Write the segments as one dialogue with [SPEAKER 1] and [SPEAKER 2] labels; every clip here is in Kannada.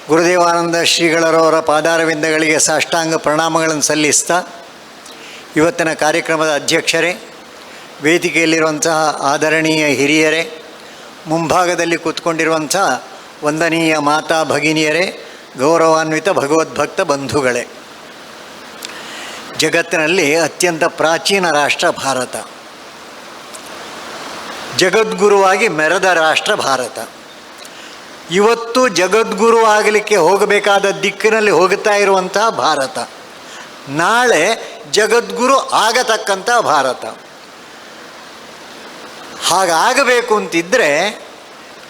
[SPEAKER 1] ಗುರುದೇವಾನಂದ ಶ್ರೀಗಳರವರ ಪಾದಾರವಿಂದಗಳಿಗೆ ಸಾಷ್ಟಾಂಗ ಪ್ರಣಾಮಗಳನ್ನು ಸಲ್ಲಿಸ್ತಾ, ಇವತ್ತಿನ ಕಾರ್ಯಕ್ರಮದ ಅಧ್ಯಕ್ಷರೇ, ವೇದಿಕೆಯಲ್ಲಿರುವಂತಹ ಆದರಣೀಯ ಹಿರಿಯರೇ, ಮುಂಭಾಗದಲ್ಲಿ ಕೂತ್ಕೊಂಡಿರುವಂಥ ವಂದನೀಯ ಮಾತಾ ಭಗಿನಿಯರೇ, ಗೌರವಾನ್ವಿತ ಭಗವದ್ಭಕ್ತ ಬಂಧುಗಳೇ, ಜಗತ್ತಿನಲ್ಲಿ ಅತ್ಯಂತ ಪ್ರಾಚೀನ ರಾಷ್ಟ್ರ ಭಾರತ, ಜಗದ್ಗುರುವಾಗಿ ಮೆರೆದ ರಾಷ್ಟ್ರ ಭಾರತ. ಇವತ್ತು ಜಗದ್ಗುರು ಆಗಲಿಕ್ಕೆ ಹೋಗಬೇಕಾದ ದಿಕ್ಕಿನಲ್ಲಿ ಹೋಗುತ್ತಾ ಇರುವಂತಹ ಭಾರತ, ನಾಳೆ ಜಗದ್ಗುರು ಆಗತಕ್ಕಂಥ ಭಾರತ. ಹಾಗಾಗಬೇಕು ಅಂತಿದ್ದರೆ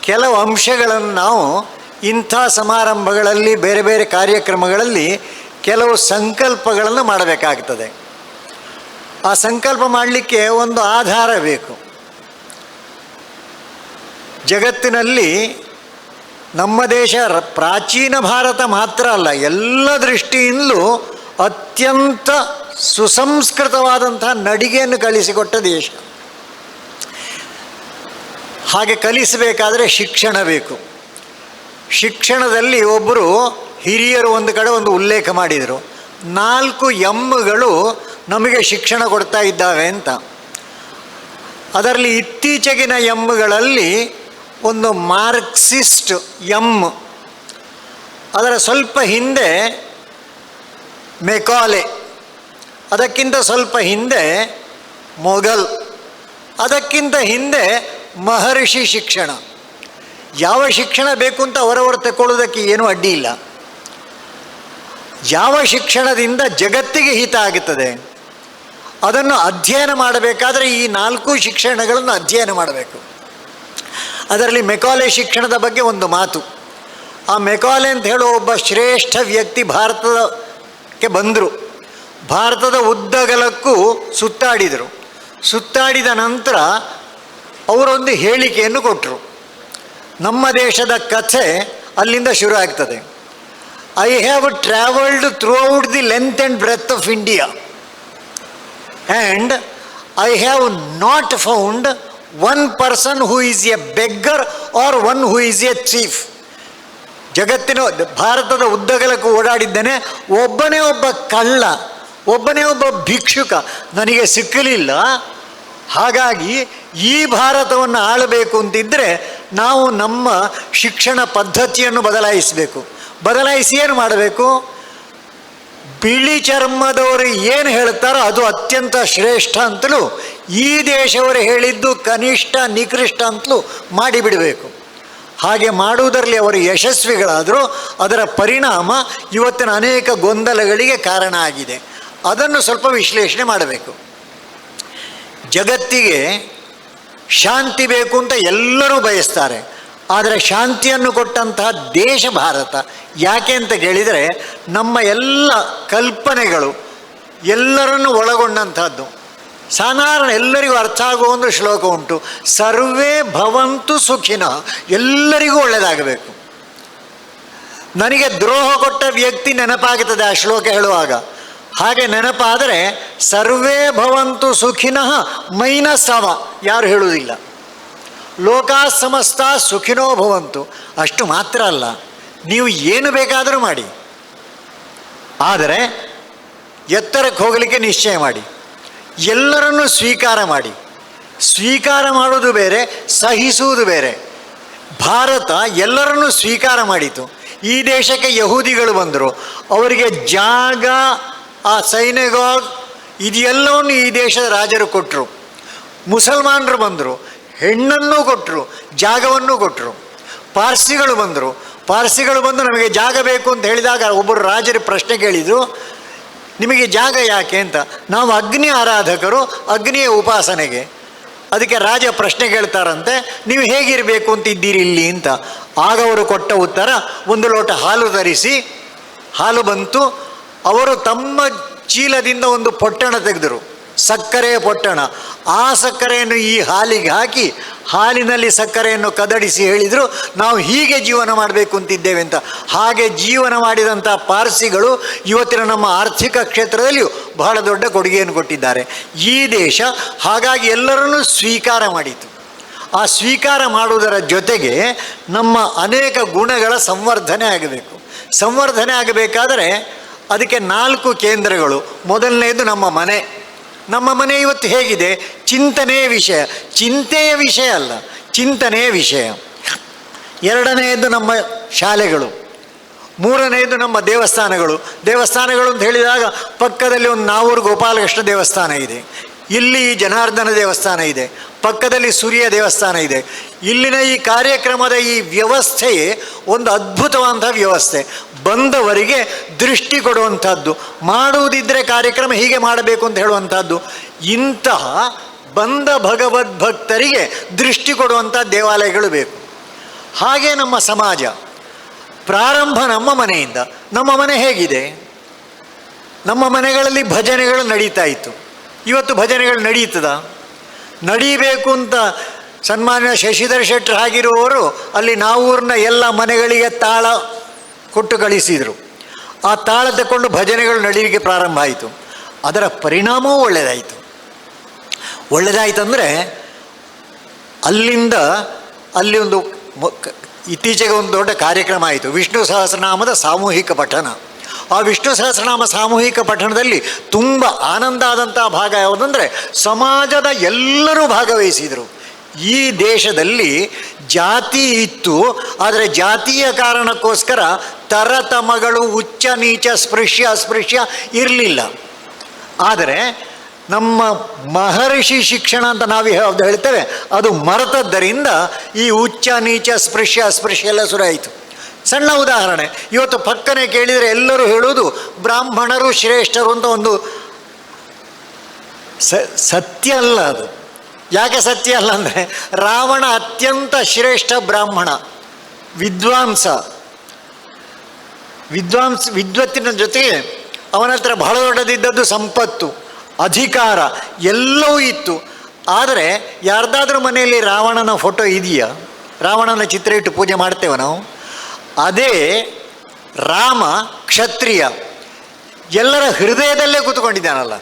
[SPEAKER 1] ಕೆಲವು ಅಂಶಗಳನ್ನು ನಾವು ಇಂಥ ಸಮಾರಂಭಗಳಲ್ಲಿ, ಬೇರೆ ಬೇರೆ ಕಾರ್ಯಕ್ರಮಗಳಲ್ಲಿ ಕೆಲವು ಸಂಕಲ್ಪಗಳನ್ನು ಮಾಡಬೇಕಾಗ್ತದೆ. ಆ ಸಂಕಲ್ಪ ಮಾಡಲಿಕ್ಕೆ ಒಂದು ಆಧಾರ ಬೇಕು. ಜಗತ್ತಿನಲ್ಲಿ ನಮ್ಮ ದೇಶ ಪ್ರಾಚೀನ ಭಾರತ ಮಾತ್ರ ಅಲ್ಲ, ಎಲ್ಲ ದೃಷ್ಟಿಯಿಂದಲೂ ಅತ್ಯಂತ ಸುಸಂಸ್ಕೃತವಾದಂತಹ ನಡಿಗೆಯನ್ನು ಕಲಿಸಿಕೊಟ್ಟ ದೇಶ. ಹಾಗೆ ಕಲಿಸಬೇಕಾದರೆ ಶಿಕ್ಷಣ ಬೇಕು. ಶಿಕ್ಷಣದಲ್ಲಿ ಒಬ್ಬರು ಹಿರಿಯರು ಒಂದು ಕಡೆ ಒಂದು ಉಲ್ಲೇಖ ಮಾಡಿದರು, 4 ಎಮ್ಗಳು ನಮಗೆ ಶಿಕ್ಷಣ ಕೊಡ್ತಾ ಇದ್ದಾವೆ ಅಂತ. ಅದರಲ್ಲಿ ಇತ್ತೀಚೆಗಿನ ಎಮ್ಗಳಲ್ಲಿ ಒಂದು ಮಾರ್ಕ್ಸಿಸ್ಟ್ ಎಮ್, ಅದರ ಸ್ವಲ್ಪ ಹಿಂದೆ ಮೆಕಾಲೆ, ಅದಕ್ಕಿಂತ ಸ್ವಲ್ಪ ಹಿಂದೆ ಮೊಘಲ್, ಅದಕ್ಕಿಂತ ಹಿಂದೆ ಮಹರ್ಷಿ ಶಿಕ್ಷಣ. ಯಾವ ಶಿಕ್ಷಣ ಬೇಕು ಅಂತ ಅವರವರು ತಗೊಳ್ಳೋದಕ್ಕೆ ಏನೂ ಅಡ್ಡಿ ಇಲ್ಲ. ಯಾವ ಶಿಕ್ಷಣದಿಂದ ಜಗತ್ತಿಗೆ ಹಿತ ಆಗುತ್ತದೆ ಅದನ್ನು ಅಧ್ಯಯನ ಮಾಡಬೇಕಾದರೆ ಈ 4 ಶಿಕ್ಷಣಗಳನ್ನು ಅಧ್ಯಯನ ಮಾಡಬೇಕು. ಅದರಲ್ಲಿ ಮೆಕಾಲೆ ಶಿಕ್ಷಣದ ಬಗ್ಗೆ ಒಂದು ಮಾತು. ಆ ಮೆಕಾಲೆ ಅಂತ ಹೇಳೋ ಒಬ್ಬ ಶ್ರೇಷ್ಠ ವ್ಯಕ್ತಿ ಭಾರತಕ್ಕೆ ಬಂದರು. ಭಾರತದ ಉದ್ದಗಲಕ್ಕೂ ಸುತ್ತಾಡಿದರು. ಸುತ್ತಾಡಿದ ನಂತರ ಅವರೊಂದು ಹೇಳಿಕೆಯನ್ನು ಕೊಟ್ಟರು. ನಮ್ಮ ದೇಶದ ಕಥೆ ಅಲ್ಲಿಂದ ಶುರು ಆಗ್ತದೆ. I have travelled throughout the length and breadth of India and I have not found one person who is a beggar or one who is a chief. ಜಗತ್ತಿನ ಭಾರತದ ಉದ್ದಗಲಕ್ಕೂ ಓಡಾಡಿದ್ದೇನೆ, ಒಬ್ಬನೇ ಒಬ್ಬ ಕಳ್ಳ, ಒಬ್ಬನೇ ಒಬ್ಬ ಭಿಕ್ಷುಕ ನನಗೆ ಸಿಕ್ಕಲಿಲ್ಲ. ಹಾಗಾಗಿ ಈ ಭಾರತವನ್ನು ಆಳಬೇಕು ಅಂತಿದ್ದರೆ ನಾವು ನಮ್ಮ ಶಿಕ್ಷಣ ಪದ್ಧತಿಯನ್ನು ಬದಲಾಯಿಸಬೇಕು. ಬದಲಾಯಿಸಿ ಏನು ಮಾಡಬೇಕು? ಬಿಳಿ ಚರ್ಮದವರು ಏನು ಹೇಳ್ತಾರೋ ಅದು ಅತ್ಯಂತ ಶ್ರೇಷ್ಠ ಅಂತಲೂ, ಈ ದೇಶವರು ಹೇಳಿದ್ದು ಕನಿಷ್ಠ ನಿಕೃಷ್ಟ ಅಂತಲೂ ಮಾಡಿಬಿಡಬೇಕು. ಹಾಗೆ ಮಾಡುವುದರಲ್ಲಿ ಅವರು ಯಶಸ್ವಿಗಳಾದರೂ ಅದರ ಪರಿಣಾಮ ಇವತ್ತಿನ ಅನೇಕ ಗೊಂದಲಗಳಿಗೆ ಕಾರಣ ಆಗಿದೆ. ಅದನ್ನು ಸ್ವಲ್ಪ ವಿಶ್ಲೇಷಣೆ ಮಾಡಬೇಕು. ಜಗತ್ತಿಗೆ ಶಾಂತಿ ಬೇಕು ಅಂತ ಎಲ್ಲರೂ ಬಯಸ್ತಾರೆ, ಆದರೆ ಶಾಂತಿಯನ್ನು ಕೊಟ್ಟಂತಹ ದೇಶ ಭಾರತ. ಯಾಕೆ ಅಂತ ಕೇಳಿದರೆ ನಮ್ಮ ಎಲ್ಲ ಕಲ್ಪನೆಗಳು ಎಲ್ಲರನ್ನು ಒಳಗೊಂಡಂಥದ್ದು. ಸಾಧಾರಣ ಎಲ್ಲರಿಗೂ ಅರ್ಥ ಆಗುವ ಒಂದು ಶ್ಲೋಕ ಉಂಟು, ಸರ್ವೇ ಭವಂತು ಸುಖಿನಃ, ಎಲ್ಲರಿಗೂ ಒಳ್ಳೆಯದಾಗಬೇಕು. ನನಗೆ ದ್ರೋಹ ಕೊಟ್ಟ ವ್ಯಕ್ತಿ ನೆನಪಾಗುತ್ತದೆ ಆ ಶ್ಲೋಕ ಹೇಳುವಾಗ. ಹಾಗೆ ನೆನಪಾದರೆ ಸರ್ವೇ ಭವಂತು ಸುಖಿನಃ ಮೈನಸವ ಯಾರು ಹೇಳುವುದಿಲ್ಲ. ಲೋಕಾ ಸಮಸ್ತ ಸುಖಿನೋ ಭವಂತು. ಅಷ್ಟು ಮಾತ್ರ ಅಲ್ಲ, ನೀವು ಏನು ಬೇಕಾದರೂ ಮಾಡಿ, ಆದರೆ ಎತ್ತರಕ್ಕೆ ಹೋಗಲಿಕ್ಕೆ ನಿಶ್ಚಯ ಮಾಡಿ, ಎಲ್ಲರನ್ನೂ ಸ್ವೀಕಾರ ಮಾಡಿ. ಸ್ವೀಕಾರ ಮಾಡೋದು ಬೇರೆ, ಸಹಿಸುವುದು ಬೇರೆ. ಭಾರತ ಎಲ್ಲರನ್ನೂ ಸ್ವೀಕಾರ ಮಾಡಿತು. ಈ ದೇಶಕ್ಕೆ ಯಹೂದಿಗಳು ಬಂದರು, ಅವರಿಗೆ ಜಾಗ, ಆ ಸೈನೆಗಾಗ್ ಇದೆಲ್ಲವನ್ನು ಈ ದೇಶದ ರಾಜರು ಕೊಟ್ಟರು. ಮುಸಲ್ಮಾನರು ಬಂದರು, ಹೆಣ್ಣನ್ನು ಕೊಟ್ಟರು, ಜಾಗವನ್ನು ಕೊಟ್ಟರು. ಪಾರ್ಸಿಗಳು ಬಂದರು, ಪಾರ್ಸಿಗಳು ಬಂದು ನಮಗೆ ಜಾಗ ಬೇಕು ಅಂತ ಹೇಳಿದಾಗ ಒಬ್ಬರು ರಾಜರು ಪ್ರಶ್ನೆ ಕೇಳಿದರು, ನಿಮಗೆ ಜಾಗ ಯಾಕೆ ಅಂತ. ನಾವು ಅಗ್ನಿ ಆರಾಧಕರು, ಅಗ್ನಿಯ ಉಪಾಸನೆಗೆ. ಅದಕ್ಕೆ ರಾಜ ಪ್ರಶ್ನೆ ಕೇಳ್ತಾರಂತೆ, ನೀವು ಹೇಗಿರಬೇಕು ಅಂತಿದ್ದೀರಿ ಇಲ್ಲಿ ಅಂತ. ಆಗ ಅವರು ಕೊಟ್ಟ ಉತ್ತರ, 1 ಲೋಟ ಹಾಲು ತರಿಸಿ. ಹಾಲು ಬಂತು. ಅವರು ತಮ್ಮ ಚೀಲದಿಂದ ಒಂದು ಪೊಟ್ಟಣ ತೆಗೆದರು, ಸಕ್ಕರೆಯ ಪೊಟ್ಟಣ. ಆ ಸಕ್ಕರೆಯನ್ನು ಈ ಹಾಲಿಗೆ ಹಾಕಿ ಹಾಲಿನಲ್ಲಿ ಸಕ್ಕರೆಯನ್ನು ಕದಡಿಸಿ ಹೇಳಿದರು, ನಾವು ಹೀಗೆ ಜೀವನ ಮಾಡಬೇಕು ಅಂತಿದ್ದೇವೆ ಅಂತ. ಹಾಗೆ ಜೀವನ ಮಾಡಿದಂಥ ಪಾರ್ಸಿಗಳು ಇವತ್ತಿನ ನಮ್ಮ ಆರ್ಥಿಕ ಕ್ಷೇತ್ರದಲ್ಲಿಯೂ ಬಹಳ ದೊಡ್ಡ ಕೊಡುಗೆಯನ್ನು ಕೊಟ್ಟಿದ್ದಾರೆ. ಈ ದೇಶ ಹಾಗಾಗಿ ಎಲ್ಲರನ್ನೂ ಸ್ವೀಕಾರ ಮಾಡಿತು. ಆ ಸ್ವೀಕಾರ ಮಾಡುವುದರ ಜೊತೆಗೆ ನಮ್ಮ ಅನೇಕ ಗುಣಗಳ ಸಂವರ್ಧನೆ ಆಗಬೇಕು. ಸಂವರ್ಧನೆ ಆಗಬೇಕಾದರೆ ಅದಕ್ಕೆ 4 ಕೇಂದ್ರಗಳು. ಮೊದಲನೆಯದು ನಮ್ಮ ಮನೆ. ನಮ್ಮ ಮನೆ ಇವತ್ತು ಹೇಗಿದೆ? ಚಿಂತನೆಯ ವಿಷಯ, ಚಿಂತೆಯ ವಿಷಯ ಅಲ್ಲ, ಚಿಂತನೆಯ ವಿಷಯ. ಎರಡನೆಯದು ನಮ್ಮ ಶಾಲೆಗಳು. ಮೂರನೆಯದು ನಮ್ಮ ದೇವಸ್ಥಾನಗಳು. ದೇವಸ್ಥಾನಗಳು ಅಂತ ಹೇಳಿದಾಗ ಪಕ್ಕದಲ್ಲಿ ಒಂದು ನಾವೂರು ಗೋಪಾಲಕೃಷ್ಣ ದೇವಸ್ಥಾನ ಇದೆ, ಇಲ್ಲಿ ಜನಾರ್ದನ ದೇವಸ್ಥಾನ ಇದೆ, ಪಕ್ಕದಲ್ಲಿ ಸೂರ್ಯ ದೇವಸ್ಥಾನ ಇದೆ. ಇಲ್ಲಿನ ಈ ಕಾರ್ಯಕ್ರಮದ ಈ ವ್ಯವಸ್ಥೆಯೇ ಒಂದು ಅದ್ಭುತವಾದಂಥ ವ್ಯವಸ್ಥೆ. ಬಂದವರಿಗೆ ದೃಷ್ಟಿ ಕೊಡುವಂಥದ್ದು, ಮಾಡುವುದಿದ್ದರೆ ಕಾರ್ಯಕ್ರಮ ಹೀಗೆ ಮಾಡಬೇಕು ಅಂತ ಹೇಳುವಂಥದ್ದು. ಇಂತಹ ಬಂದ ಭಗವದ್ಭಕ್ತರಿಗೆ ದೃಷ್ಟಿ ಕೊಡುವಂಥ ದೇವಾಲಯಗಳು ಬೇಕು. ಹಾಗೆ ನಮ್ಮ ಸಮಾಜ ಪ್ರಾರಂಭ ನಮ್ಮ ಮನೆಯಿಂದ. ನಮ್ಮ ಮನೆ ಹೇಗಿದೆ? ನಮ್ಮ ಮನೆಗಳಲ್ಲಿ ಭಜನೆಗಳು ನಡೀತಾ ಇತ್ತು. ಇವತ್ತು ಭಜನೆಗಳು ನಡೀತದ? ನಡೀಬೇಕು ಅಂತ ಸನ್ಮಾನ್ಯ ಶಶಿಧರ್ ಶೆಟ್ಟರ್ ಆಗಿರುವವರು ಅಲ್ಲಿ ನಾವೂರಿನ ಎಲ್ಲ ಮನೆಗಳಿಗೆ ತಾಳ ಕೊಟ್ಟು ಕಳಿಸಿದರು. ಆ ತಾಳ ತಗೊಂಡು ಭಜನೆಗಳು ನಡೀಲಿಕ್ಕೆ ಪ್ರಾರಂಭ ಆಯಿತು. ಅದರ ಪರಿಣಾಮವೂ ಒಳ್ಳೆಯದಾಯಿತು. ಒಳ್ಳೆಯದಾಯಿತಂದರೆ ಅಲ್ಲಿಂದ ಅಲ್ಲಿ ಒಂದು ಇತ್ತೀಚೆಗೆ ಒಂದು ದೊಡ್ಡ ಕಾರ್ಯಕ್ರಮ ಆಯಿತು, ವಿಷ್ಣು ಸಹಸ್ರನಾಮದ ಸಾಮೂಹಿಕ ಪಠಣ. ಆ ವಿಷ್ಣು ಸಹಸ್ರನಾಮ ಸಾಮೂಹಿಕ ಪಠಣದಲ್ಲಿ ತುಂಬ ಆನಂದ ಆದಂಥ ಭಾಗ ಯಾವುದಂದರೆ ಸಮಾಜದ ಎಲ್ಲರೂ ಭಾಗವಹಿಸಿದರು. ಈ ದೇಶದಲ್ಲಿ ಜಾತಿ ಇತ್ತು, ಆದರೆ ಜಾತಿಯ ಕಾರಣಕ್ಕೋಸ್ಕರ ತರತಮಗಳು, ಉಚ್ಚ ನೀಚ, ಸ್ಪೃಶ್ಯ ಅಸ್ಪೃಶ್ಯ ಇರಲಿಲ್ಲ. ಆದರೆ ನಮ್ಮ ಮಹರ್ಷಿ ಶಿಕ್ಷಣ ಅಂತ ನಾವು ಯಾವುದು ಹೇಳ್ತೇವೆ ಅದು ಮರೆತದ್ದರಿಂದ ಈ ಉಚ್ಚ ನೀಚ ಸ್ಪೃಶ್ಯ ಅಸ್ಪೃಶ್ಯ ಎಲ್ಲ ಶುರುವಾಯಿತು. ಸಣ್ಣ ಉದಾಹರಣೆ, ಇವತ್ತು ಪಕ್ಕನೆ ಕೇಳಿದರೆ ಎಲ್ಲರೂ ಹೇಳುವುದು ಬ್ರಾಹ್ಮಣರು ಶ್ರೇಷ್ಠರು ಅಂತ. ಒಂದು ಸತ್ಯ ಅಲ್ಲ ಅದು. ಯಾಕೆ ಸತ್ಯ ಅಲ್ಲ ಅಂದರೆ ರಾವಣ ಅತ್ಯಂತ ಶ್ರೇಷ್ಠ ಬ್ರಾಹ್ಮಣ, ವಿದ್ವತ್ತಿನ ಜೊತೆಗೆ ಅವನ ಹತ್ರ ಬಹಳ ದೊಡ್ಡದಿದ್ದದ್ದು ಸಂಪತ್ತು, ಅಧಿಕಾರ ಎಲ್ಲವೂ ಇತ್ತು. ಆದರೆ ಯಾರ್ದಾದ್ರೂ ಮನೆಯಲ್ಲಿ ರಾವಣನ ಫೋಟೋ ಇದೆಯಾ? ರಾವಣನ ಚಿತ್ರ ಇಟ್ಟು ಪೂಜೆ ಮಾಡ್ತೇವೆ ನಾವು. ಅದೇ ರಾಮ ಕ್ಷತ್ರಿಯ, ಎಲ್ಲರ ಹೃದಯದಲ್ಲೇ ಕೂತ್ಕೊಂಡಿದ್ದಾನಲ್ಲ.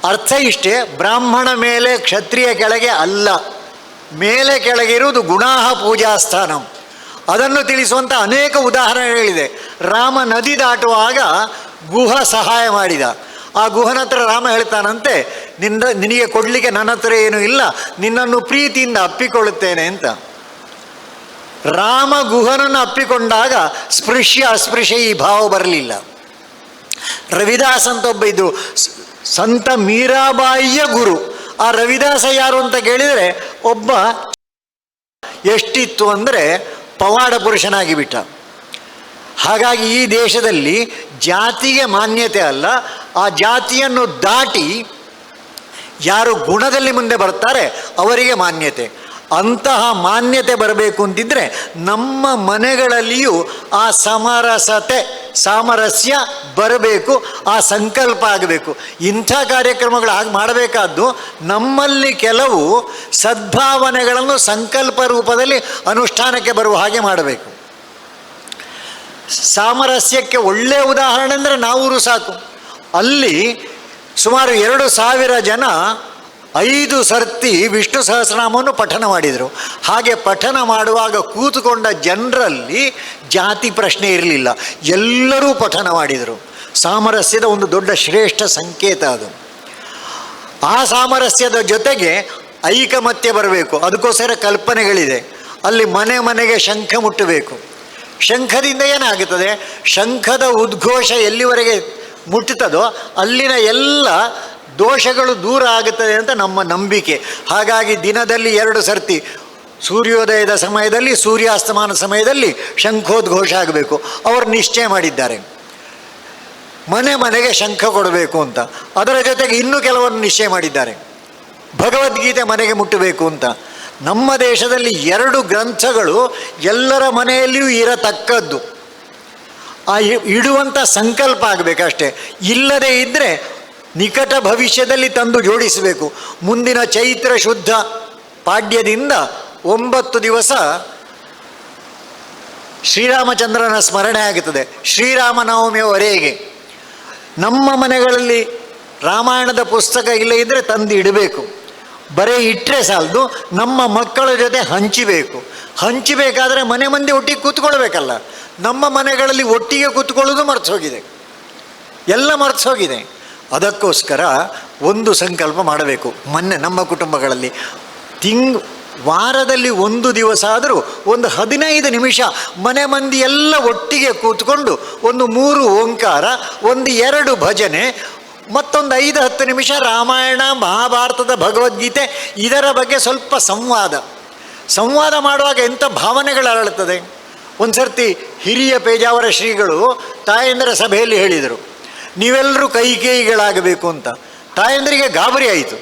[SPEAKER 1] ಅರ್ಥ ಇಷ್ಟೇ, ಬ್ರಾಹ್ಮಣ ಮೇಲೆ ಕ್ಷತ್ರಿಯ ಕೆಳಗೆ ಅಲ್ಲ, ಮೇಲೆ ಕೆಳಗೆ ಇರುವುದು ಗುಣಾಹ ಪೂಜಾಸ್ಥಾನಂ. ಅದನ್ನು ತಿಳಿಸುವಂಥ ಅನೇಕ ಉದಾಹರಣೆಗಳಿದೆ. ರಾಮ ನದಿ ದಾಟುವಾಗ ಗುಹ ಸಹಾಯ ಮಾಡಿದ. ಆ ಗುಹನ ಹತ್ರ ರಾಮ ಹೇಳ್ತಾನಂತೆ, ನಿನಗೆ ಕೊಡಲಿಕ್ಕೆ ನನ್ನ ಹತ್ರ ಏನೂ ಇಲ್ಲ, ನಿನ್ನನ್ನು ಪ್ರೀತಿಯಿಂದ ಅಪ್ಪಿಕೊಳ್ಳುತ್ತೇನೆ ಅಂತ. ರಾಮ ಗುಹನನ್ನು ಅಪ್ಪಿಕೊಂಡಾಗ ಸ್ಪೃಶ್ಯ ಅಸ್ಪೃಶ್ಯ ಈ ಭಾವ ಬರಲಿಲ್ಲ. ರವಿದಾಸ್ ಅಂತ ಒಬ್ಬ ಇದ್ದು, ಸಂತ ಮೀರಾಬಾಯಿಯ ಗುರು. ಆ ರವಿದಾಸ ಯಾರು ಅಂತ ಕೇಳಿದರೆ ಒಬ್ಬ ಎಷ್ಟಿತ್ತು ಅಂದರೆ ಪವಾಡ ಪುರುಷನಾಗಿ ಬಿಟ್ಟ. ಹಾಗಾಗಿ ಈ ದೇಶದಲ್ಲಿ ಜಾತಿಗೆ ಮಾನ್ಯತೆ ಅಲ್ಲ, ಆ ಜಾತಿಯನ್ನು ದಾಟಿ ಯಾರು ಗುಣದಲ್ಲಿ ಮುಂದೆ ಬರ್ತಾರೆ ಅವರಿಗೆ ಮಾನ್ಯತೆ. ಅಂತಹ ಮಾನ್ಯತೆ ಬರಬೇಕು ಅಂತಿದ್ದರೆ ನಮ್ಮ ಮನೆಗಳಲ್ಲಿಯೂ ಆ ಸಾಮರಸ್ಯ ಬರಬೇಕು, ಆ ಸಂಕಲ್ಪ ಆಗಬೇಕು. ಇಂಥ ಕಾರ್ಯಕ್ರಮಗಳು ಆಗಿ ಮಾಡಬೇಕಾದ್ದು ನಮ್ಮಲ್ಲಿ ಕೆಲವು ಸದ್ಭಾವನೆಗಳನ್ನು ಸಂಕಲ್ಪ ರೂಪದಲ್ಲಿ ಅನುಷ್ಠಾನಕ್ಕೆ ಬರುವ ಹಾಗೆ ಮಾಡಬೇಕು. ಸಾಮರಸ್ಯಕ್ಕೆ ಒಳ್ಳೆಯ ಉದಾಹರಣೆ ಅಂದರೆ ನಾವೂರು ಸಾಕು. ಅಲ್ಲಿ ಸುಮಾರು 2000 ಜನ 5 ಸರ್ತಿ ವಿಷ್ಣು ಸಹಸ್ರನಾಮವನ್ನು ಪಠನ ಮಾಡಿದರು. ಹಾಗೆ ಪಠನ ಮಾಡುವಾಗ ಕೂತುಕೊಂಡ ಜನರಲ್ಲಿ ಜಾತಿ ಪ್ರಶ್ನೆ ಇರಲಿಲ್ಲ, ಎಲ್ಲರೂ ಪಠನ ಮಾಡಿದರು. ಸಾಮರಸ್ಯದ ಒಂದು ದೊಡ್ಡ ಶ್ರೇಷ್ಠ ಸಂಕೇತ ಅದು. ಆ ಸಾಮರಸ್ಯದ ಜೊತೆಗೆ ಐಕಮತ್ಯ ಬರಬೇಕು. ಅದಕ್ಕೋಸ್ಕರ ಕಲ್ಪನೆಗಳಿದೆ. ಅಲ್ಲಿ ಮನೆ ಮನೆಗೆ ಶಂಖ ಮುಟ್ಟಬೇಕು. ಶಂಖದಿಂದ ಏನಾಗುತ್ತದೆ? ಶಂಖದ ಉದ್ಘೋಷ ಎಲ್ಲಿವರೆಗೆ ಮುಟ್ಟುತ್ತದೋ ಅಲ್ಲಿನ ಎಲ್ಲ ದೋಷಗಳು ದೂರ ಆಗುತ್ತದೆ ಅಂತ ನಮ್ಮ ನಂಬಿಕೆ. ಹಾಗಾಗಿ ದಿನದಲ್ಲಿ 2 ಸರ್ತಿ, ಸೂರ್ಯೋದಯದ ಸಮಯದಲ್ಲಿ, ಸೂರ್ಯಾಸ್ತಮಾನ ಸಮಯದಲ್ಲಿ ಶಂಖೋದ್ಘೋಷ ಆಗಬೇಕು. ಅವರು ನಿಶ್ಚಯ ಮಾಡಿದ್ದಾರೆ ಮನೆ ಮನೆಗೆ ಶಂಖ ಕೊಡಬೇಕು ಅಂತ. ಅದರ ಜೊತೆಗೆ ಇನ್ನೂ ಕೆಲವರು ನಿಶ್ಚಯ ಮಾಡಿದ್ದಾರೆ ಭಗವದ್ಗೀತೆ ಮನೆಗೆ ಮುಟ್ಟಬೇಕು ಅಂತ. ನಮ್ಮ ದೇಶದಲ್ಲಿ 2 ಗ್ರಂಥಗಳು ಎಲ್ಲರ ಮನೆಯಲ್ಲಿಯೂ ಇರತಕ್ಕದ್ದು. ಆ ಇಡುವಂಥ ಸಂಕಲ್ಪ ಆಗಬೇಕಷ್ಟೇ. ಇಲ್ಲದೇ ಇದ್ದರೆ ನಿಕಟ ಭವಿಷ್ಯದಲ್ಲಿ ತಂದು ಜೋಡಿಸಬೇಕು. ಮುಂದಿನ ಚೈತ್ರ ಶುದ್ಧ ಪಾಡ್ಯದಿಂದ 9 ದಿವಸ ಶ್ರೀರಾಮಚಂದ್ರನ ಸ್ಮರಣೆ ಆಗುತ್ತದೆ, ಶ್ರೀರಾಮನವಮಿಯವರೆಗೆ. ನಮ್ಮ ಮನೆಗಳಲ್ಲಿ ರಾಮಾಯಣದ ಪುಸ್ತಕ ಇಲ್ಲ ಇದ್ದರೆ ತಂದು ಇಡಬೇಕು. ಬರೀ ಇಟ್ಟರೆ ಸಾಲದು, ನಮ್ಮ ಮಕ್ಕಳ ಜೊತೆ ಹಂಚಬೇಕಾದ್ರೆ ಮನೆ ಮಂದಿ ಒಟ್ಟಿಗೆ ಕೂತ್ಕೊಳ್ಬೇಕಲ್ಲ. ನಮ್ಮ ಮನೆಗಳಲ್ಲಿ ಒಟ್ಟಿಗೆ ಕೂತ್ಕೊಳ್ಳೋದು ಮರೆತೋಗಿದೆ, ಎಲ್ಲ ಮರೆತೋಗಿದೆ. ಅದಕ್ಕೋಸ್ಕರ ಒಂದು ಸಂಕಲ್ಪ ಮಾಡಬೇಕು. ಮೊನ್ನೆ ನಮ್ಮ ಕುಟುಂಬಗಳಲ್ಲಿ ವಾರದಲ್ಲಿ ಒಂದು ದಿವಸ ಆದರೂ ಒಂದು 15 ನಿಮಿಷ ಮನೆ ಮಂದಿ ಎಲ್ಲ ಒಟ್ಟಿಗೆ ಕೂತ್ಕೊಂಡು ಒಂದು 3 ಓಂಕಾರ, ಒಂದು 2 ಭಜನೆ, ಮತ್ತೊಂದು 5-10 ನಿಮಿಷ ರಾಮಾಯಣ ಮಹಾಭಾರತದ ಭಗವದ್ಗೀತೆ ಇದರ ಬಗ್ಗೆ ಸ್ವಲ್ಪ ಸಂವಾದ ಮಾಡುವಾಗ ಎಂಥ ಭಾವನೆಗಳು ಅರಳುತ್ತದೆ. ಒಂದು ಸರ್ತಿ ಹಿರಿಯ ಪೇಜಾವರ ಶ್ರೀಗಳು ತಾಯಂದಿರ ಸಭೆಯಲ್ಲಿ ಹೇಳಿದರು, ನೀವೆಲ್ಲರೂ ಕೈಕೇಯಿಗಳಾಗಬೇಕು ಅಂತ. ತಾಯಂದರಿಗೆ ಗಾಬರಿ ಆಯಿತು.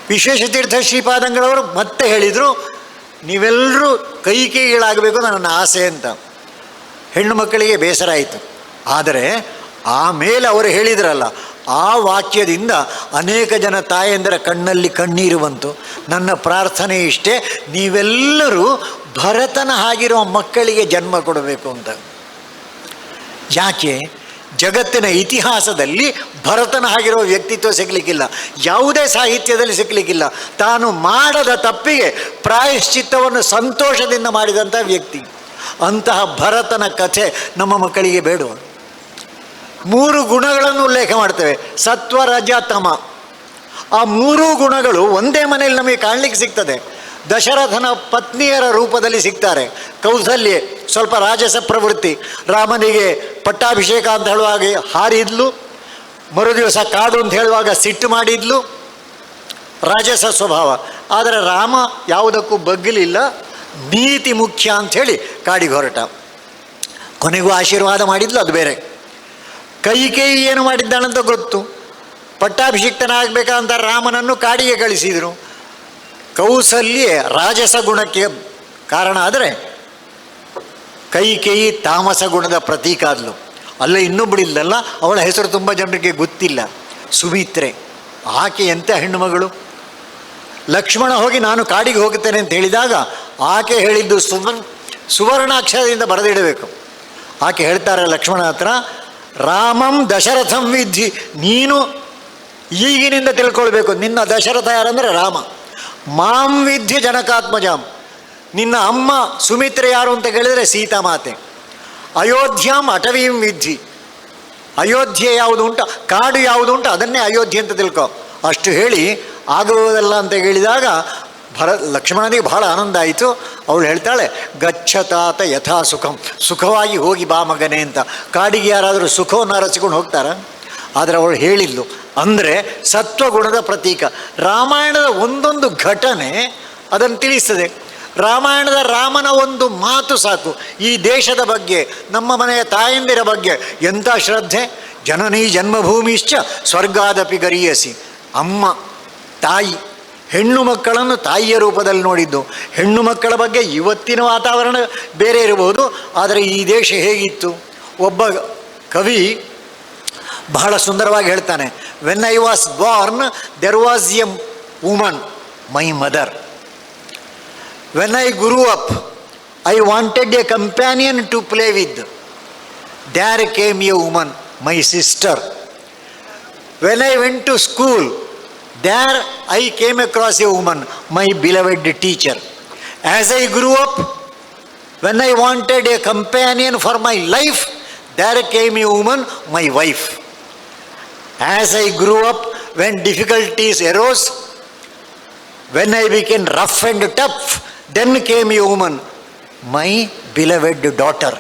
[SPEAKER 1] ವಿಶ್ವೇಶತೀರ್ಥ ಶ್ರೀಪಾದಂಗಳವರು ಮತ್ತೆ ಹೇಳಿದರು, ನೀವೆಲ್ಲರೂ ಕೈಕೇಯಿಗಳಾಗಬೇಕು ನನ್ನ ಆಸೆ ಅಂತ. ಹೆಣ್ಣು ಮಕ್ಕಳಿಗೆ ಬೇಸರ ಆಯಿತು. ಆದರೆ ಆಮೇಲೆ ಅವರು ಹೇಳಿದ್ರಲ್ಲ, ಆ ವಾಕ್ಯದಿಂದ ಅನೇಕ ಜನ ತಾಯಂದಿರ ಕಣ್ಣಲ್ಲಿ ಕಣ್ಣೀರು ಬಂತು. ನನ್ನ ಪ್ರಾರ್ಥನೆ ಇಷ್ಟೇ, ನೀವೆಲ್ಲರೂ ಭರತನ ಆಗಿರುವ ಮಕ್ಕಳಿಗೆ ಜನ್ಮ ಕೊಡಬೇಕು ಅಂತ. ಯಾಕೆ? ಜಗತ್ತಿನ ಇತಿಹಾಸದಲ್ಲಿ ಭರತನ ಆಗಿರೋ ವ್ಯಕ್ತಿತ್ವ ಸಿಗಲಿಕ್ಕಿಲ್ಲ, ಯಾವುದೇ ಸಾಹಿತ್ಯದಲ್ಲಿ ಸಿಗಲಿಕ್ಕಿಲ್ಲ. ತಾನು ಮಾಡದ ತಪ್ಪಿಗೆ ಪ್ರಾಯಶ್ಚಿತ್ತವನ್ನು ಸಂತೋಷದಿಂದ ಮಾಡಿದಂಥ ವ್ಯಕ್ತಿ. ಅಂತಹ ಭರತನ ಕಥೆ ನಮ್ಮ ಮಕ್ಕಳಿಗೆ ಬೇಡ. 3 ಗುಣಗಳನ್ನು ಉಲ್ಲೇಖ ಮಾಡ್ತೇವೆ, ಸತ್ವ ರಜ ತಮ. ಆ 3 ಗುಣಗಳು ಒಂದೇ ಮನೆಯಲ್ಲಿ ನಮಗೆ ಕಾಣಲಿಕ್ಕೆ ಸಿಗ್ತದೆ. ದಶರಥನ ಪತ್ನಿಯರ ರೂಪದಲ್ಲಿ ಸಿಗ್ತಾರೆ. ಕೌಸಲ್ಯ ಸ್ವಲ್ಪ ರಾಜಸ ಪ್ರವೃತ್ತಿ, ರಾಮನಿಗೆ ಪಟ್ಟಾಭಿಷೇಕ ಅಂತ ಹೇಳುವಾಗ ಹಾರಿದ್ಲು, ಮರುದಿವಸ ಕಾಡು ಅಂತ ಹೇಳುವಾಗ ಸಿಟ್ಟು ಮಾಡಿದ್ಲು, ರಾಜಸ ಸ್ವಭಾವ. ಆದರೆ ರಾಮ ಯಾವುದಕ್ಕೂ ಬಗ್ಗಲಿಲ್ಲ, ನೀತಿ ಮುಖ್ಯ ಅಂಥೇಳಿ ಕಾಡಿಗೆ ಹೊರಟ. ಕೊನೆಗೂ ಆಶೀರ್ವಾದ ಮಾಡಿದ್ಲು, ಅದು ಬೇರೆ. ಕೈಕೇಯಿ ಏನು ಮಾಡಿದ್ದಾಳಂತ ಗೊತ್ತು. ಪಟ್ಟಾಭಿಷಿಕ್ತನಾಗಬೇಕಂತ ರಾಮನನ್ನು ಕಾಡಿಗೆ ಕಳಿಸಿದರು. ಕೌಸಲ್ಯ ರಾಜಸ ಗುಣಕ್ಕೆ ಕಾರಣ, ಆದರೆ ಕೈಕೇಯಿ ತಾಮಸ ಗುಣದ ಪ್ರತೀಕ ಆದ್ಲು. ಅಲ್ಲೇ ಇನ್ನೊಬ್ಬಳಿಲ್ಲಲ್ಲ, ಅವಳ ಹೆಸರು ತುಂಬ ಜನರಿಗೆ ಗೊತ್ತಿಲ್ಲ, ಸುಮಿತ್ರೆ. ಆಕೆ ಎಂಥ ಹೆಣ್ಣು ಮಗಳು. ಲಕ್ಷ್ಮಣ ಹೋಗಿ ನಾನು ಕಾಡಿಗೆ ಹೋಗುತ್ತೇನೆ ಅಂತ ಹೇಳಿದಾಗ ಆಕೆ ಹೇಳಿದ್ದು ಸುವರ್ಣಾಕ್ಷರದಿಂದ ಬರೆದಿಡಬೇಕು. ಆಕೆ ಹೇಳ್ತಾರೆ ಲಕ್ಷ್ಮಣ ಹತ್ರ, ರಾಮಂ ದಶರಥಂ ವಿದ್ಧಿ. ನೀನು ಈಗಿನಿಂದ ತಿಳ್ಕೊಳ್ಬೇಕು, ನಿನ್ನ ದಶರಥ ಯಾರಂದರೆ ರಾಮ. ಮಾಂ ವಿದ್ಧಿ ಜನಕಾತ್ಮಜಾಂ. ನಿನ್ನ ಅಮ್ಮ ಸುಮಿತ್ರೆ ಯಾರು ಅಂತ ಕೇಳಿದರೆ ಸೀತಾಮಾತೆ. ಅಯೋಧ್ಯಾಂ ಅಟವೀಂ ವಿದ್ಧಿ. ಅಯೋಧ್ಯೆ ಯಾವುದು ಉಂಟು, ಕಾಡು ಯಾವುದು ಉಂಟು, ಅದನ್ನೇ ಅಯೋಧ್ಯೆ ಅಂತ ತಿಳ್ಕೊ. ಅಷ್ಟು ಹೇಳಿ ಆಗುವುದಲ್ಲ ಅಂತ ಹೇಳಿದಾಗ ಲಕ್ಷ್ಮಣನಿಗೆ ಬಹಳ ಆನಂದ ಆಯಿತು. ಅವಳು ಹೇಳ್ತಾಳೆ, ಗಚ್ಚತಾತ ಯಥಾ ಸುಖಂ. ಸುಖವಾಗಿ ಹೋಗಿ ಬಾ ಮಗನೇ ಅಂತ. ಕಾಡಿಗೆ ಯಾರಾದರೂ ಸುಖವನ್ನು ಅರಸಿಕೊಂಡು ಹೋಗ್ತಾರ? ಆದರೆ ಅವಳು ಹೇಳಿದ್ಲು. ಅಂದರೆ ಸತ್ವಗುಣದ ಪ್ರತೀಕ. ರಾಮಾಯಣದ ಒಂದೊಂದು ಘಟನೆ ಅದನ್ನು ತಿಳಿಸ್ತದೆ. ರಾಮಾಯಣದ ರಾಮನ ಒಂದು ಮಾತು ಸಾಕು, ಈ ದೇಶದ ಬಗ್ಗೆ, ನಮ್ಮ ಮನೆಯ ತಾಯಂದಿರ ಬಗ್ಗೆ ಎಂಥ ಶ್ರದ್ಧೆ. ಜನನೀ ಜನ್ಮಭೂಮಿಶ್ಚ ಸ್ವರ್ಗಾದಪಿ ಗರೀಯಸಿ. ಅಮ್ಮ, ತಾಯಿ, ಹೆಣ್ಣು ಮಕ್ಕಳನ್ನು ತಾಯಿಯ ರೂಪದಲ್ಲಿ ನೋಡಿದ್ದು. ಹೆಣ್ಣು ಮಕ್ಕಳ ಬಗ್ಗೆ ಇವತ್ತಿನ ವಾತಾವರಣ ಬೇರೆ ಇರಬಹುದು, ಆದರೆ ಈ ದೇಶ ಹೇಗಿತ್ತು. ಒಬ್ಬ ಕವಿ ಬಹಳ ಸುಂದರವಾಗಿ ಹೇಳ್ತಾನೆ, when I was born there was a woman, my mother. When I grew up I wanted a companion to play with, there came a woman, my sister. When I went to school there I came across a woman, my beloved teacher. As I grew up, when I wanted a companion for my life, there came a woman, my wife. As I grew up, when difficulties arose, when I became rough and tough, then came a woman, my beloved daughter.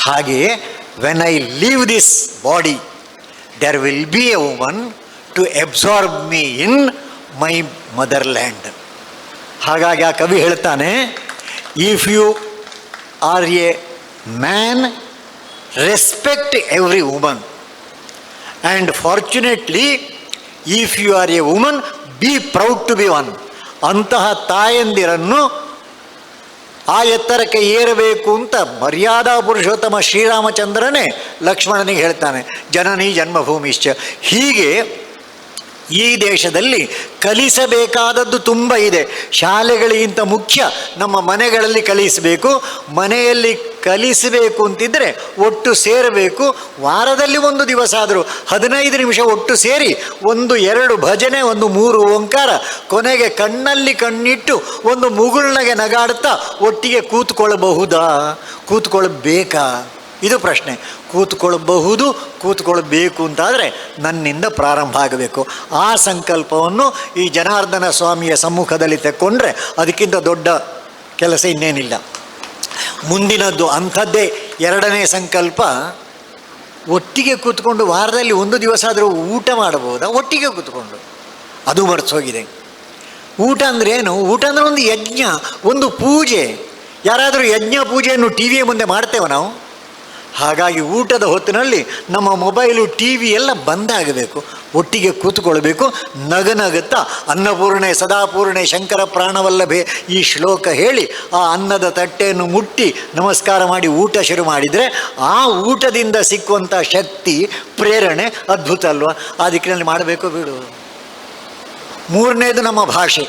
[SPEAKER 1] ಹಾಗೆಯೇ when I leave this body, there will be a woman to absorb me in my motherland. ಹಾಗಾಗಿ ಆ ಕವಿ ಹೇಳ್ತಾನೆ, if you are a man, respect every woman, and fortunately if you are a woman, be proud to be one. ಅಂತಹ ತಾಯಂದಿರನ್ನು ಆ ಎತ್ತರಕ್ಕೆ ಏರಬೇಕು ಅಂತ ಮರ್ಯಾದಾ ಪುರುಷೋತ್ತಮ ಶ್ರೀರಾಮಚಂದ್ರನೇ ಲಕ್ಷ್ಮಣನಿಗೆ ಹೇಳ್ತಾನೆ, ಜನನಿ ಜನ್ಮಭೂಮಿಶ್ಚ. ಹೀಗೆ ಈ ದೇಶದಲ್ಲಿ ಕಲಿಸಬೇಕಾದದ್ದು ತುಂಬ ಇದೆ. ಶಾಲೆಗಳಿಗಿಂತ ಮುಖ್ಯ ನಮ್ಮ ಮನೆಗಳಲ್ಲಿ ಕಲಿಸಬೇಕು. ಮನೆಯಲ್ಲಿ ಕಲಿಸಬೇಕು ಅಂತಿದ್ದರೆ ಒಟ್ಟು ಸೇರಬೇಕು. ವಾರದಲ್ಲಿ ಒಂದು ದಿವಸ ಆದರೂ 15 ನಿಮಿಷ ಒಟ್ಟು ಸೇರಿ 1-2 ಭಜನೆ, 1-3 ಓಂಕಾರ, ಕೊನೆಗೆ ಕಣ್ಣಲ್ಲಿ ಕಣ್ಣಿಟ್ಟು ಒಂದು ಮುಗುಳ್ನಗೆ ನಗಾಡ್ತಾ ಒಟ್ಟಿಗೆ ಕೂತ್ಕೊಳ್ಳಬಹುದಾ, ಕೂತ್ಕೊಳ್ಬೇಕಾ? ಇದು ಪ್ರಶ್ನೆ. ಕೂತ್ಕೊಳ್ಬಹುದು, ಕೂತ್ಕೊಳ್ಬೇಕು ಅಂತಾದರೆ ನನ್ನಿಂದ ಪ್ರಾರಂಭ ಆಗಬೇಕು. ಆ ಸಂಕಲ್ಪವನ್ನು ಈ ಜನಾರ್ದನ ಸ್ವಾಮಿಯ ಸಮ್ಮುಖದಲ್ಲಿ ತೆಕ್ಕೊಂಡ್ರೆ ಅದಕ್ಕಿಂತ ದೊಡ್ಡ ಕೆಲಸ ಇನ್ನೇನಿಲ್ಲ. ಮುಂದಿನದ್ದು ಅಂಥದ್ದೇ 2ನೇ ಸಂಕಲ್ಪ. ಒಟ್ಟಿಗೆ ಕೂತ್ಕೊಂಡು ವಾರದಲ್ಲಿ ಒಂದು ದಿವಸ ಆದರೂ ಊಟ ಮಾಡಬಹುದಾ? ಒಟ್ಟಿಗೆ ಕೂತ್ಕೊಂಡು. ಅದು ಮರೆತೋಗಿದೆ. ಊಟ ಅಂದರೆ ಏನು? ಊಟ ಅಂದರೆ ಒಂದು ಯಜ್ಞ, ಒಂದು ಪೂಜೆ. ಯಾರಾದರೂ ಯಜ್ಞ ಪೂಜೆಯನ್ನು ಟಿ ವಿಯ ಮುಂದೆ ಮಾಡ್ತೇವೆ ನಾವು? ಹಾಗಾಗಿ ಊಟದ ಹೊತ್ತಿನಲ್ಲಿ ನಮ್ಮ ಮೊಬೈಲು, ಟಿ ವಿ ಎಲ್ಲ ಬಂದಾಗಬೇಕು. ಒಟ್ಟಿಗೆ ಕೂತ್ಕೊಳ್ಬೇಕು. ನಗನಗುತ್ತಾ ಅನ್ನಪೂರ್ಣೆ ಸದಾಪೂರ್ಣೆ ಶಂಕರ ಪ್ರಾಣವಲ್ಲಭೆ ಈ ಶ್ಲೋಕ ಹೇಳಿ ಆ ಅನ್ನದ ತಟ್ಟೆಯನ್ನು ಮುಟ್ಟಿ ನಮಸ್ಕಾರ ಮಾಡಿ ಊಟ ಶುರು ಮಾಡಿದರೆ ಆ ಊಟದಿಂದ ಸಿಕ್ಕುವಂಥ ಶಕ್ತಿ, ಪ್ರೇರಣೆ ಅದ್ಭುತ ಅಲ್ವಾ? ಆ ದಿಕ್ಕಿನಲ್ಲಿ ಮಾಡಬೇಕು ಬಿಡು. 3ನೇದು ನಮ್ಮ ಭಾಷೆ.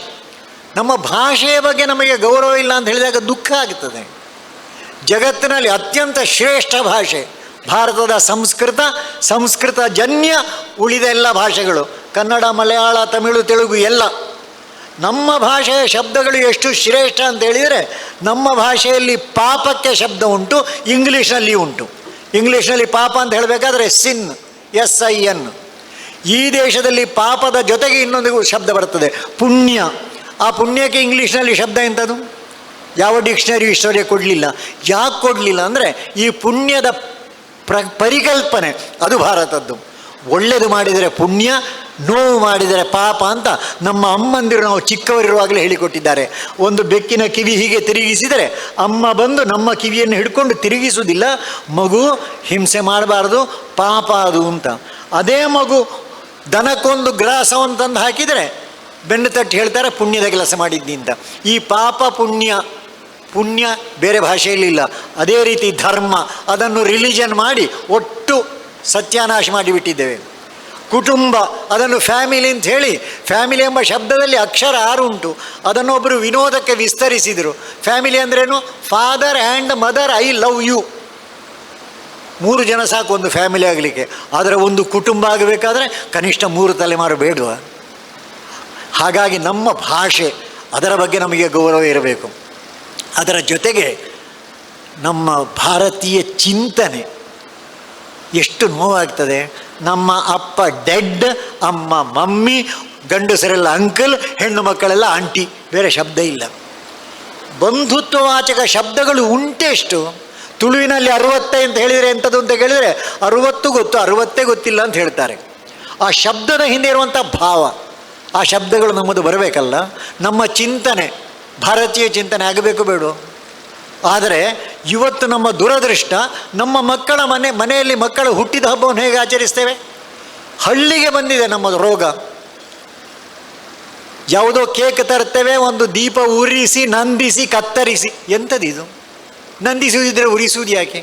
[SPEAKER 1] ನಮ್ಮ ಭಾಷೆಯ ಬಗ್ಗೆ ನಮಗೆ ಗೌರವ ಇಲ್ಲ ಅಂತ ಹೇಳಿದಾಗ ದುಃಖ ಆಗ್ತದೆ. ಜಗತ್ತಿನಲ್ಲಿ ಅತ್ಯಂತ ಶ್ರೇಷ್ಠ ಭಾಷೆ ಭಾರತದ ಸಂಸ್ಕೃತ, ಸಂಸ್ಕೃತ ಜನ್ಯ ಉಳಿದ ಎಲ್ಲ ಭಾಷೆಗಳು, ಕನ್ನಡ, ಮಲಯಾಳ, ತಮಿಳು, ತೆಲುಗು ಎಲ್ಲ. ನಮ್ಮ ಭಾಷೆಯ ಶಬ್ದಗಳು ಎಷ್ಟು ಶ್ರೇಷ್ಠ ಅಂತ ಹೇಳಿದರೆ, ನಮ್ಮ ಭಾಷೆಯಲ್ಲಿ ಪಾಪಕ್ಕೆ ಶಬ್ದ ಉಂಟು, ಇಂಗ್ಲೀಷ್ನಲ್ಲಿ ಉಂಟು. ಇಂಗ್ಲೀಷ್ನಲ್ಲಿ ಪಾಪ ಅಂತ ಹೇಳಬೇಕಾದ್ರೆ ಸಿನ್, SIN. ಈ ದೇಶದಲ್ಲಿ ಪಾಪದ ಜೊತೆಗೆ ಇನ್ನೊಂದು ಶಬ್ದ ಬರ್ತದೆ, ಪುಣ್ಯ. ಆ ಪುಣ್ಯಕ್ಕೆ ಇಂಗ್ಲೀಷ್ನಲ್ಲಿ ಶಬ್ದ ಎಂಥದ್ದು? ಯಾವ ಡಿಕ್ಷನರಿ ಇಷ್ಟವರೆಗೆ ಕೊಡಲಿಲ್ಲ. ಯಾಕೆ ಕೊಡಲಿಲ್ಲ ಅಂದರೆ ಈ ಪುಣ್ಯದ ಪರಿಕಲ್ಪನೆ ಅದು ಭಾರತದ್ದು. ಒಳ್ಳೆಯದು ಮಾಡಿದರೆ ಪುಣ್ಯ, ನೋವು ಮಾಡಿದರೆ ಪಾಪ ಅಂತ ನಮ್ಮ ಅಮ್ಮಂದಿರು ನಾವು ಚಿಕ್ಕವರಿರುವಾಗಲೇ ಹೇಳಿಕೊಟ್ಟಿದ್ದಾರೆ. ಒಂದು ಬೆಕ್ಕಿನ ಕಿವಿ ಹೀಗೆ ತಿರುಗಿಸಿದರೆ ಅಮ್ಮ ಬಂದು ನಮ್ಮ ಕಿವಿಯನ್ನು ಹಿಡ್ಕೊಂಡು ತಿರುಗಿಸುವುದಿಲ್ಲ. ಮಗು ಹಿಂಸೆ ಮಾಡಬಾರ್ದು, ಪಾಪ ಅದು ಅಂತ. ಅದೇ ಮಗು ದನಕ್ಕೊಂದು ಗ್ರಾಸವನ್ನು ತಂದು ಹಾಕಿದರೆ ಬೆನ್ನು ತಟ್ಟಿ ಹೇಳ್ತಾರೆ ಪುಣ್ಯದ ಕೆಲಸ ಮಾಡಿದ್ದಿ ಅಂತ. ಈ ಪಾಪ ಪುಣ್ಯ ಬೇರೆ ಭಾಷೆಯಲ್ಲಿ ಇಲ್ಲ. ಅದೇ ರೀತಿ ಧರ್ಮ, ಅದನ್ನು ರಿಲಿಜನ್ ಮಾಡಿ ಒಟ್ಟು ಸತ್ಯಾನಾಶ ಮಾಡಿಬಿಟ್ಟಿದ್ದೇವೆ. ಕುಟುಂಬ, ಅದನ್ನು ಫ್ಯಾಮಿಲಿ ಅಂತ ಹೇಳಿ, ಫ್ಯಾಮಿಲಿ ಎಂಬ ಶಬ್ದದಲ್ಲಿ ಅಕ್ಷರ 6 ಉಂಟು. ಅದನ್ನೊಬ್ಬರು ವಿನೋದಕ್ಕೆ ವಿಸ್ತರಿಸಿದರು. ಫ್ಯಾಮಿಲಿ ಅಂದ್ರೇನು? Father and mother, I love you. 3 ಜನ ಸಾಕು ಒಂದು ಫ್ಯಾಮಿಲಿ ಆಗಲಿಕ್ಕೆ. ಆದರೆ ಒಂದು ಕುಟುಂಬ ಆಗಬೇಕಾದ್ರೆ ಕನಿಷ್ಠ 3 ತಲೆಮಾರು ಬೇಡವಾ? ಹಾಗಾಗಿ ನಮ್ಮ ಭಾಷೆ, ಅದರ ಬಗ್ಗೆ ನಮಗೆ ಗೌರವ ಇರಬೇಕು. ಅದರ ಜೊತೆಗೆ ನಮ್ಮ ಭಾರತೀಯ ಚಿಂತನೆ ಎಷ್ಟು ನೋವಾಗ್ತದೆ. ನಮ್ಮ ಅಪ್ಪ ಡೆಡ್, ಅಮ್ಮ ಮಮ್ಮಿ, ಗಂಡಸರೆಲ್ಲ ಅಂಕಲ್, ಹೆಣ್ಣು ಮಕ್ಕಳೆಲ್ಲ ಆಂಟಿ, ಬೇರೆ ಶಬ್ದ ಇಲ್ಲ. ಬಂಧುತ್ವವಾಚಕ ಶಬ್ದಗಳು ಉಂಟೆಷ್ಟು? ತುಳುವಿನಲ್ಲಿ 60 ಅಂತ ಹೇಳಿದರೆ ಎಂಥದ್ದು ಅಂತ ಕೇಳಿದರೆ 60 ಗೊತ್ತು, 60 ಗೊತ್ತಿಲ್ಲ ಅಂತ ಹೇಳ್ತಾರೆ. ಆ ಶಬ್ದದ ಹಿಂದೆ ಇರುವಂಥ ಭಾವ, ಆ ಶಬ್ದಗಳು ನಮ್ಮದು ಬರಬೇಕಲ್ಲ. ನಮ್ಮ ಚಿಂತನೆ, ಭಾರತೀಯ ಚಿಂತನೆ ಆಗಬೇಕು ಬೇಡ? ಆದರೆ ಇವತ್ತು ನಮ್ಮ ದುರದೃಷ್ಟ, ನಮ್ಮ ಮಕ್ಕಳ ಮನೆಯಲ್ಲಿ ಮಕ್ಕಳು ಹುಟ್ಟಿದ ಹಬ್ಬವನ್ನು ಹೇಗೆ ಆಚರಿಸ್ತೇವೆ? ಹಳ್ಳಿಗೆ ಬಂದಿದೆ ನಮ್ಮ ರೋಗ. ಯಾವುದೋ ಕೇಕ್ ತರ್ತೇವೆ, ಒಂದು ದೀಪ ಉರಿಸಿ, ನಂದಿಸಿ, ಕತ್ತರಿಸಿ. ಎಂಥದಿದು? ನಂದಿಸುವುದಿದ್ರೆ ಉರಿಸುವುದು ಯಾಕೆ?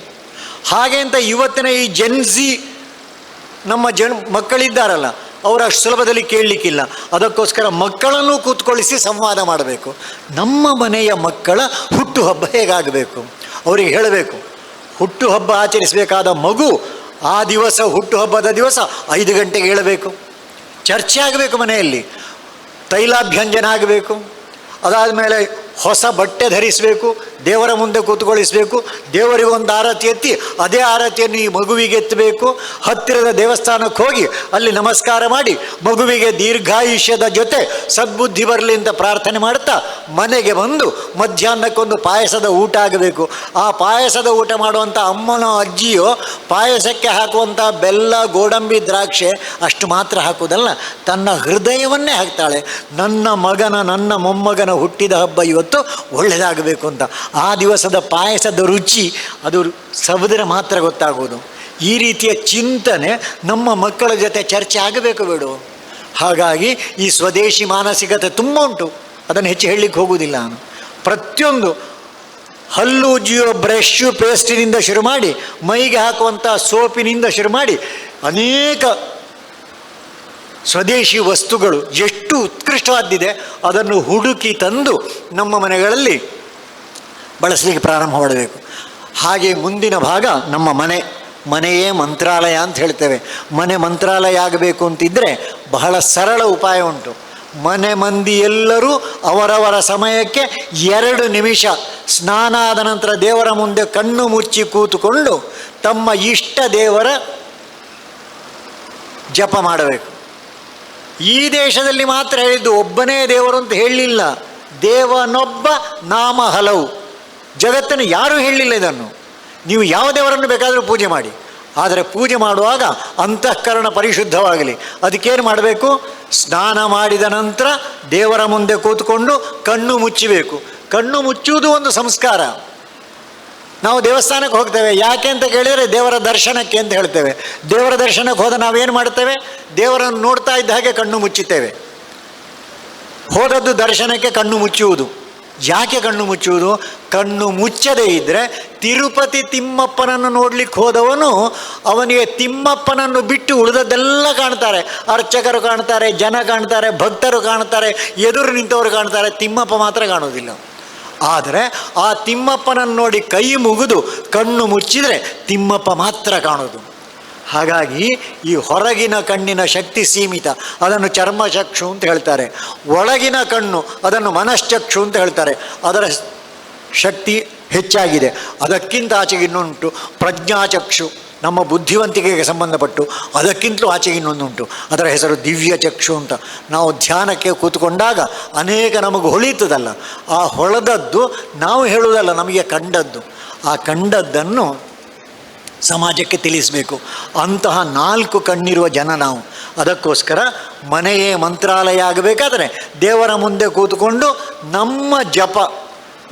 [SPEAKER 1] ಹಾಗೆ ಅಂತ ಇವತ್ತಿನ ಈ ಜೆನ್ಸಿ ನಮ್ಮ ಮಕ್ಕಳಿದ್ದಾರಲ್ಲ, ಅವರು ಅಷ್ಟು ಸುಲಭದಲ್ಲಿ ಕೇಳಲಿಕ್ಕಿಲ್ಲ. ಅದಕ್ಕೋಸ್ಕರ ಮಕ್ಕಳನ್ನು ಕೂತ್ಕೊಳ್ಳಿಸಿ ಸಂವಾದ ಮಾಡಬೇಕು. ನಮ್ಮ ಮನೆಯ ಮಕ್ಕಳ ಹುಟ್ಟುಹಬ್ಬ ಹೇಗಾಗಬೇಕು ಅವರಿಗೆ ಹೇಳಬೇಕು. ಹುಟ್ಟುಹಬ್ಬ ಆಚರಿಸಬೇಕಾದ ಮಗು ಆ ದಿವಸ, ಹುಟ್ಟುಹಬ್ಬದ ದಿವಸ 5 ಗಂಟೆಗೆ ಹೇಳಬೇಕು. ಚರ್ಚೆ ಆಗಬೇಕು ಮನೆಯಲ್ಲಿ, ತೈಲಾಭ್ಯಂಜನ ಆಗಬೇಕು. ಅದಾದ ಮೇಲೆ ಹೊಸ ಬಟ್ಟೆ ಧರಿಸಬೇಕು, ದೇವರ ಮುಂದೆ ಕೂತ್ಕೊಳ್ಳಿಸಬೇಕು. ದೇವರಿಗೆ ಒಂದು ಆರತಿ ಎತ್ತಿ ಅದೇ ಆರತಿಯನ್ನು ಈ ಮಗುವಿಗೆ ಎತ್ತಬೇಕು. ಹತ್ತಿರದ ದೇವಸ್ಥಾನಕ್ಕೆ ಹೋಗಿ ಅಲ್ಲಿ ನಮಸ್ಕಾರ ಮಾಡಿ ಮಗುವಿಗೆ ದೀರ್ಘಾಯುಷ್ಯದ ಜೊತೆ ಸದ್ಬುದ್ಧಿ ಬರಲಿ ಅಂತ ಪ್ರಾರ್ಥನೆ ಮಾಡ್ತಾ ಮನೆಗೆ ಬಂದು ಮಧ್ಯಾಹ್ನಕ್ಕೊಂದು ಪಾಯಸದ ಊಟ ಆಗಬೇಕು. ಆ ಪಾಯಸದ ಊಟ ಮಾಡುವಂಥ ಅಮ್ಮನೋ ಅಜ್ಜಿಯೋ ಪಾಯಸಕ್ಕೆ ಹಾಕುವಂಥ ಬೆಲ್ಲ, ಗೋಡಂಬಿ, ದ್ರಾಕ್ಷೆ ಅಷ್ಟು ಮಾತ್ರ ಹಾಕುವುದಲ್ಲ, ತನ್ನ ಹೃದಯವನ್ನೇ ಹಾಕ್ತಾಳೆ. ನನ್ನ ಮೊಮ್ಮಗನ ಹುಟ್ಟಿದ ಹಬ್ಬ ಇವತ್ತು ಒಳ್ಳೆಯದಾಗಬೇಕು ಅಂತ. ಆ ದಿವಸದ ಪಾಯಸದ ರುಚಿ ಅದು ಸವಿದರೆ ಮಾತ್ರ ಗೊತ್ತಾಗುವುದು. ಈ ರೀತಿಯ ಚಿಂತನೆ ನಮ್ಮ ಮಕ್ಕಳ ಜೊತೆ ಚರ್ಚೆ ಆಗಬೇಕು ಬೇಡ? ಹಾಗಾಗಿ ಈ ಸ್ವದೇಶಿ ಮಾನಸಿಕತೆ ತುಂಬ ಉಂಟು, ಅದನ್ನು ಹೆಚ್ಚು ಹೇಳಲಿಕ್ಕೆ ಹೋಗುವುದಿಲ್ಲ ನಾನು. ಪ್ರತಿಯೊಂದು ಹಲ್ಲು ಉಜ್ಜಿಯೋ ಬ್ರಷು, ಪೇಸ್ಟಿನಿಂದ ಶುರು ಮಾಡಿ ಮೈಗೆ ಹಾಕುವಂಥ ಸೋಪಿನಿಂದ ಶುರು ಮಾಡಿ ಅನೇಕ ಸ್ವದೇಶಿ ವಸ್ತುಗಳು ಎಷ್ಟು ಉತ್ಕೃಷ್ಟವಾದ್ದಿದೆ ಅದನ್ನು ಹುಡುಕಿ ತಂದು ನಮ್ಮ ಮನೆಗಳಲ್ಲಿ ಬಳಸಲಿಕ್ಕೆ ಪ್ರಾರಂಭ ಮಾಡಬೇಕು. ಹಾಗೆ ಮುಂದಿನ ಭಾಗ ನಮ್ಮ ಮನೆಯೇ ಮಂತ್ರಾಲಯ ಅಂತ ಹೇಳ್ತೇವೆ. ಮನೆ ಮಂತ್ರಾಲಯ ಆಗಬೇಕು ಅಂತಿದ್ದರೆ ಬಹಳ ಸರಳ ಉಪಾಯ ಉಂಟು. ಮನೆ ಮಂದಿ ಎಲ್ಲರೂ ಅವರವರ ಸಮಯಕ್ಕೆ 2 ನಿಮಿಷ ಸ್ನಾನ ಆದ ನಂತರ ದೇವರ ಮುಂದೆ ಕಣ್ಣು ಮುಚ್ಚಿ ಕೂತುಕೊಂಡು ತಮ್ಮ ಇಷ್ಟ ದೇವರ ಜಪ ಮಾಡಬೇಕು. ಈ ದೇಶದಲ್ಲಿ ಮಾತ್ರ ಹೇಳಿದ್ದು ಒಬ್ಬನೇ ದೇವರು ಅಂತ ಹೇಳಲಿಲ್ಲ. ದೇವನೊಬ್ಬ ನಾಮ ಹಲವು. ಜಗತ್ತನ್ನು ಯಾರೂ ಹೇಳಲಿಲ್ಲ ಇದನ್ನು. ನೀವು ಯಾವ ದೇವರನ್ನು ಬೇಕಾದರೂ ಪೂಜೆ ಮಾಡಿ, ಆದರೆ ಪೂಜೆ ಮಾಡುವಾಗ ಅಂತಃಕರಣ ಪರಿಶುದ್ಧವಾಗಲಿ. ಅದಕ್ಕೇನು ಮಾಡಬೇಕು? ಸ್ನಾನ ಮಾಡಿದ ನಂತರ ದೇವರ ಮುಂದೆ ಕೂತ್ಕೊಂಡು ಕಣ್ಣು ಮುಚ್ಚಬೇಕು. ಕಣ್ಣು ಮುಚ್ಚುವುದು ಒಂದು ಸಂಸ್ಕಾರ. ನಾವು ದೇವಸ್ಥಾನಕ್ಕೆ ಹೋಗ್ತೇವೆ, ಯಾಕೆ ಅಂತ ಕೇಳಿದರೆ ದೇವರ ದರ್ಶನಕ್ಕೆ ಅಂತ ಹೇಳ್ತೇವೆ. ದೇವರ ದರ್ಶನಕ್ಕೆ ಹೋದ ನಾವೇನು ಮಾಡ್ತೇವೆ? ದೇವರನ್ನು ನೋಡ್ತಾ ಇದ್ದ ಹಾಗೆ ಕಣ್ಣು ಮುಚ್ಚುತ್ತೇವೆ. ಹೋದದ್ದು ದರ್ಶನಕ್ಕೆ ಕಣ್ಣು ಮುಚ್ಚುವುದು. ಯಾಕೆ ಕಣ್ಣು ಮುಚ್ಚುವುದು? ಕಣ್ಣು ಮುಚ್ಚದೇ ಇದ್ದರೆ ತಿರುಪತಿ ತಿಮ್ಮಪ್ಪನನ್ನು ನೋಡ್ಲಿಕ್ಕೆ ಹೋದವನು ಅವನಿಗೆ ತಿಮ್ಮಪ್ಪನನ್ನು ಬಿಟ್ಟು ಉಳಿದದ್ದೆಲ್ಲ ಕಾಣ್ತಾರೆ. ಅರ್ಚಕರು ಕಾಣ್ತಾರೆ, ಜನ ಕಾಣ್ತಾರೆ, ಭಕ್ತರು ಕಾಣ್ತಾರೆ, ಎದುರು ನಿಂತವರು ಕಾಣ್ತಾರೆ, ತಿಮ್ಮಪ್ಪ ಮಾತ್ರ ಕಾಣೋದಿಲ್ಲ. ಆದರೆ ಆ ತಿಮ್ಮಪ್ಪನನ್ನು ನೋಡಿ ಕೈ ಮುಗಿದು ಕಣ್ಣು ಮುಚ್ಚಿದರೆ ತಿಮ್ಮಪ್ಪ ಮಾತ್ರ ಕಾಣೋದು. ಹಾಗಾಗಿ ಈ ಹೊರಗಿನ ಕಣ್ಣಿನ ಶಕ್ತಿ ಸೀಮಿತ, ಅದನ್ನು ಚರ್ಮಚಕ್ಷು ಅಂತ ಹೇಳ್ತಾರೆ. ಒಳಗಿನ ಕಣ್ಣು ಅದನ್ನು ಮನಶ್ಚಕ್ಷು ಅಂತ ಹೇಳ್ತಾರೆ. ಅದರ ಶಕ್ತಿ ಹೆಚ್ಚಾಗಿದೆ. ಅದಕ್ಕಿಂತ ಆಚೆಗೆ ಇನ್ನೊಂದುಂಟು ಪ್ರಜ್ಞಾಚಕ್ಷು, ನಮ್ಮ ಬುದ್ಧಿವಂತಿಕೆಗೆ ಸಂಬಂಧಪಟ್ಟು. ಅದಕ್ಕಿಂತಲೂ ಆಚೆಗೆ ಇನ್ನೊಂದುಂಟು, ಅದರ ಹೆಸರು ದಿವ್ಯ ಚಕ್ಷು ಅಂತ. ನಾವು ಧ್ಯಾನಕ್ಕೆ ಕೂತ್ಕೊಂಡಾಗ ಅನೇಕ ನಮಗೆ ಹೊಳೀತದಲ್ಲ, ಆ ಹೊಳೆದದ್ದು ನಾವು ಹೇಳುವುದಲ್ಲ, ನಮಗೆ ಕಂಡದ್ದು. ಆ ಕಂಡದ್ದನ್ನು ಸಮಾಜಕ್ಕೆ ತಿಳಿಸಬೇಕು. ಅಂತಹ 4 ಕಣ್ಣಿರುವ ಜನ ನಾವು. ಅದಕ್ಕೋಸ್ಕರ ಮನೆಯೇ ಮಂತ್ರಾಲಯ ಆಗಬೇಕಾದ್ರೆ ದೇವರ ಮುಂದೆ ಕೂತ್ಕೊಂಡು ನಮ್ಮ ಜಪ.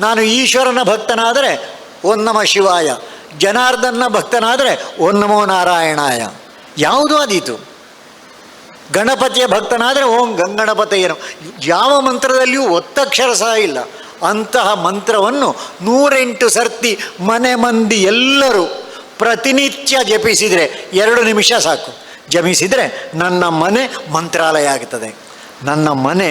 [SPEAKER 1] ನಾನು ಈಶ್ವರನ ಭಕ್ತನಾದರೆ ಓಂ ನಮಃ ಶಿವಾಯ, ಜನಾರ್ದನ ಭಕ್ತನಾದರೆ ಓಂ ನಮೋ ನಾರಾಯಣಾಯ, ಯಾವುದು ಅದೀತು. ಗಣಪತಿಯ ಭಕ್ತನಾದರೆ ಓಂ ಗಂಗಣಪತಯ್ಯನು. ಯಾವ ಮಂತ್ರದಲ್ಲಿಯೂ ಒತ್ತಕ್ಷರ ಸಹ ಇಲ್ಲ. ಅಂತಹ ಮಂತ್ರವನ್ನು 108 ಸರ್ತಿ ಮನೆ ಮಂದಿ ಎಲ್ಲರೂ ಪ್ರತಿನಿತ್ಯ ಜಪಿಸಿದರೆ 2 ನಿಮಿಷ ಸಾಕು. ಜಪಿಸಿದರೆ ನನ್ನ ಮನೆ ಮಂತ್ರಾಲಯ ಆಗ್ತದೆ. ನನ್ನ ಮನೆ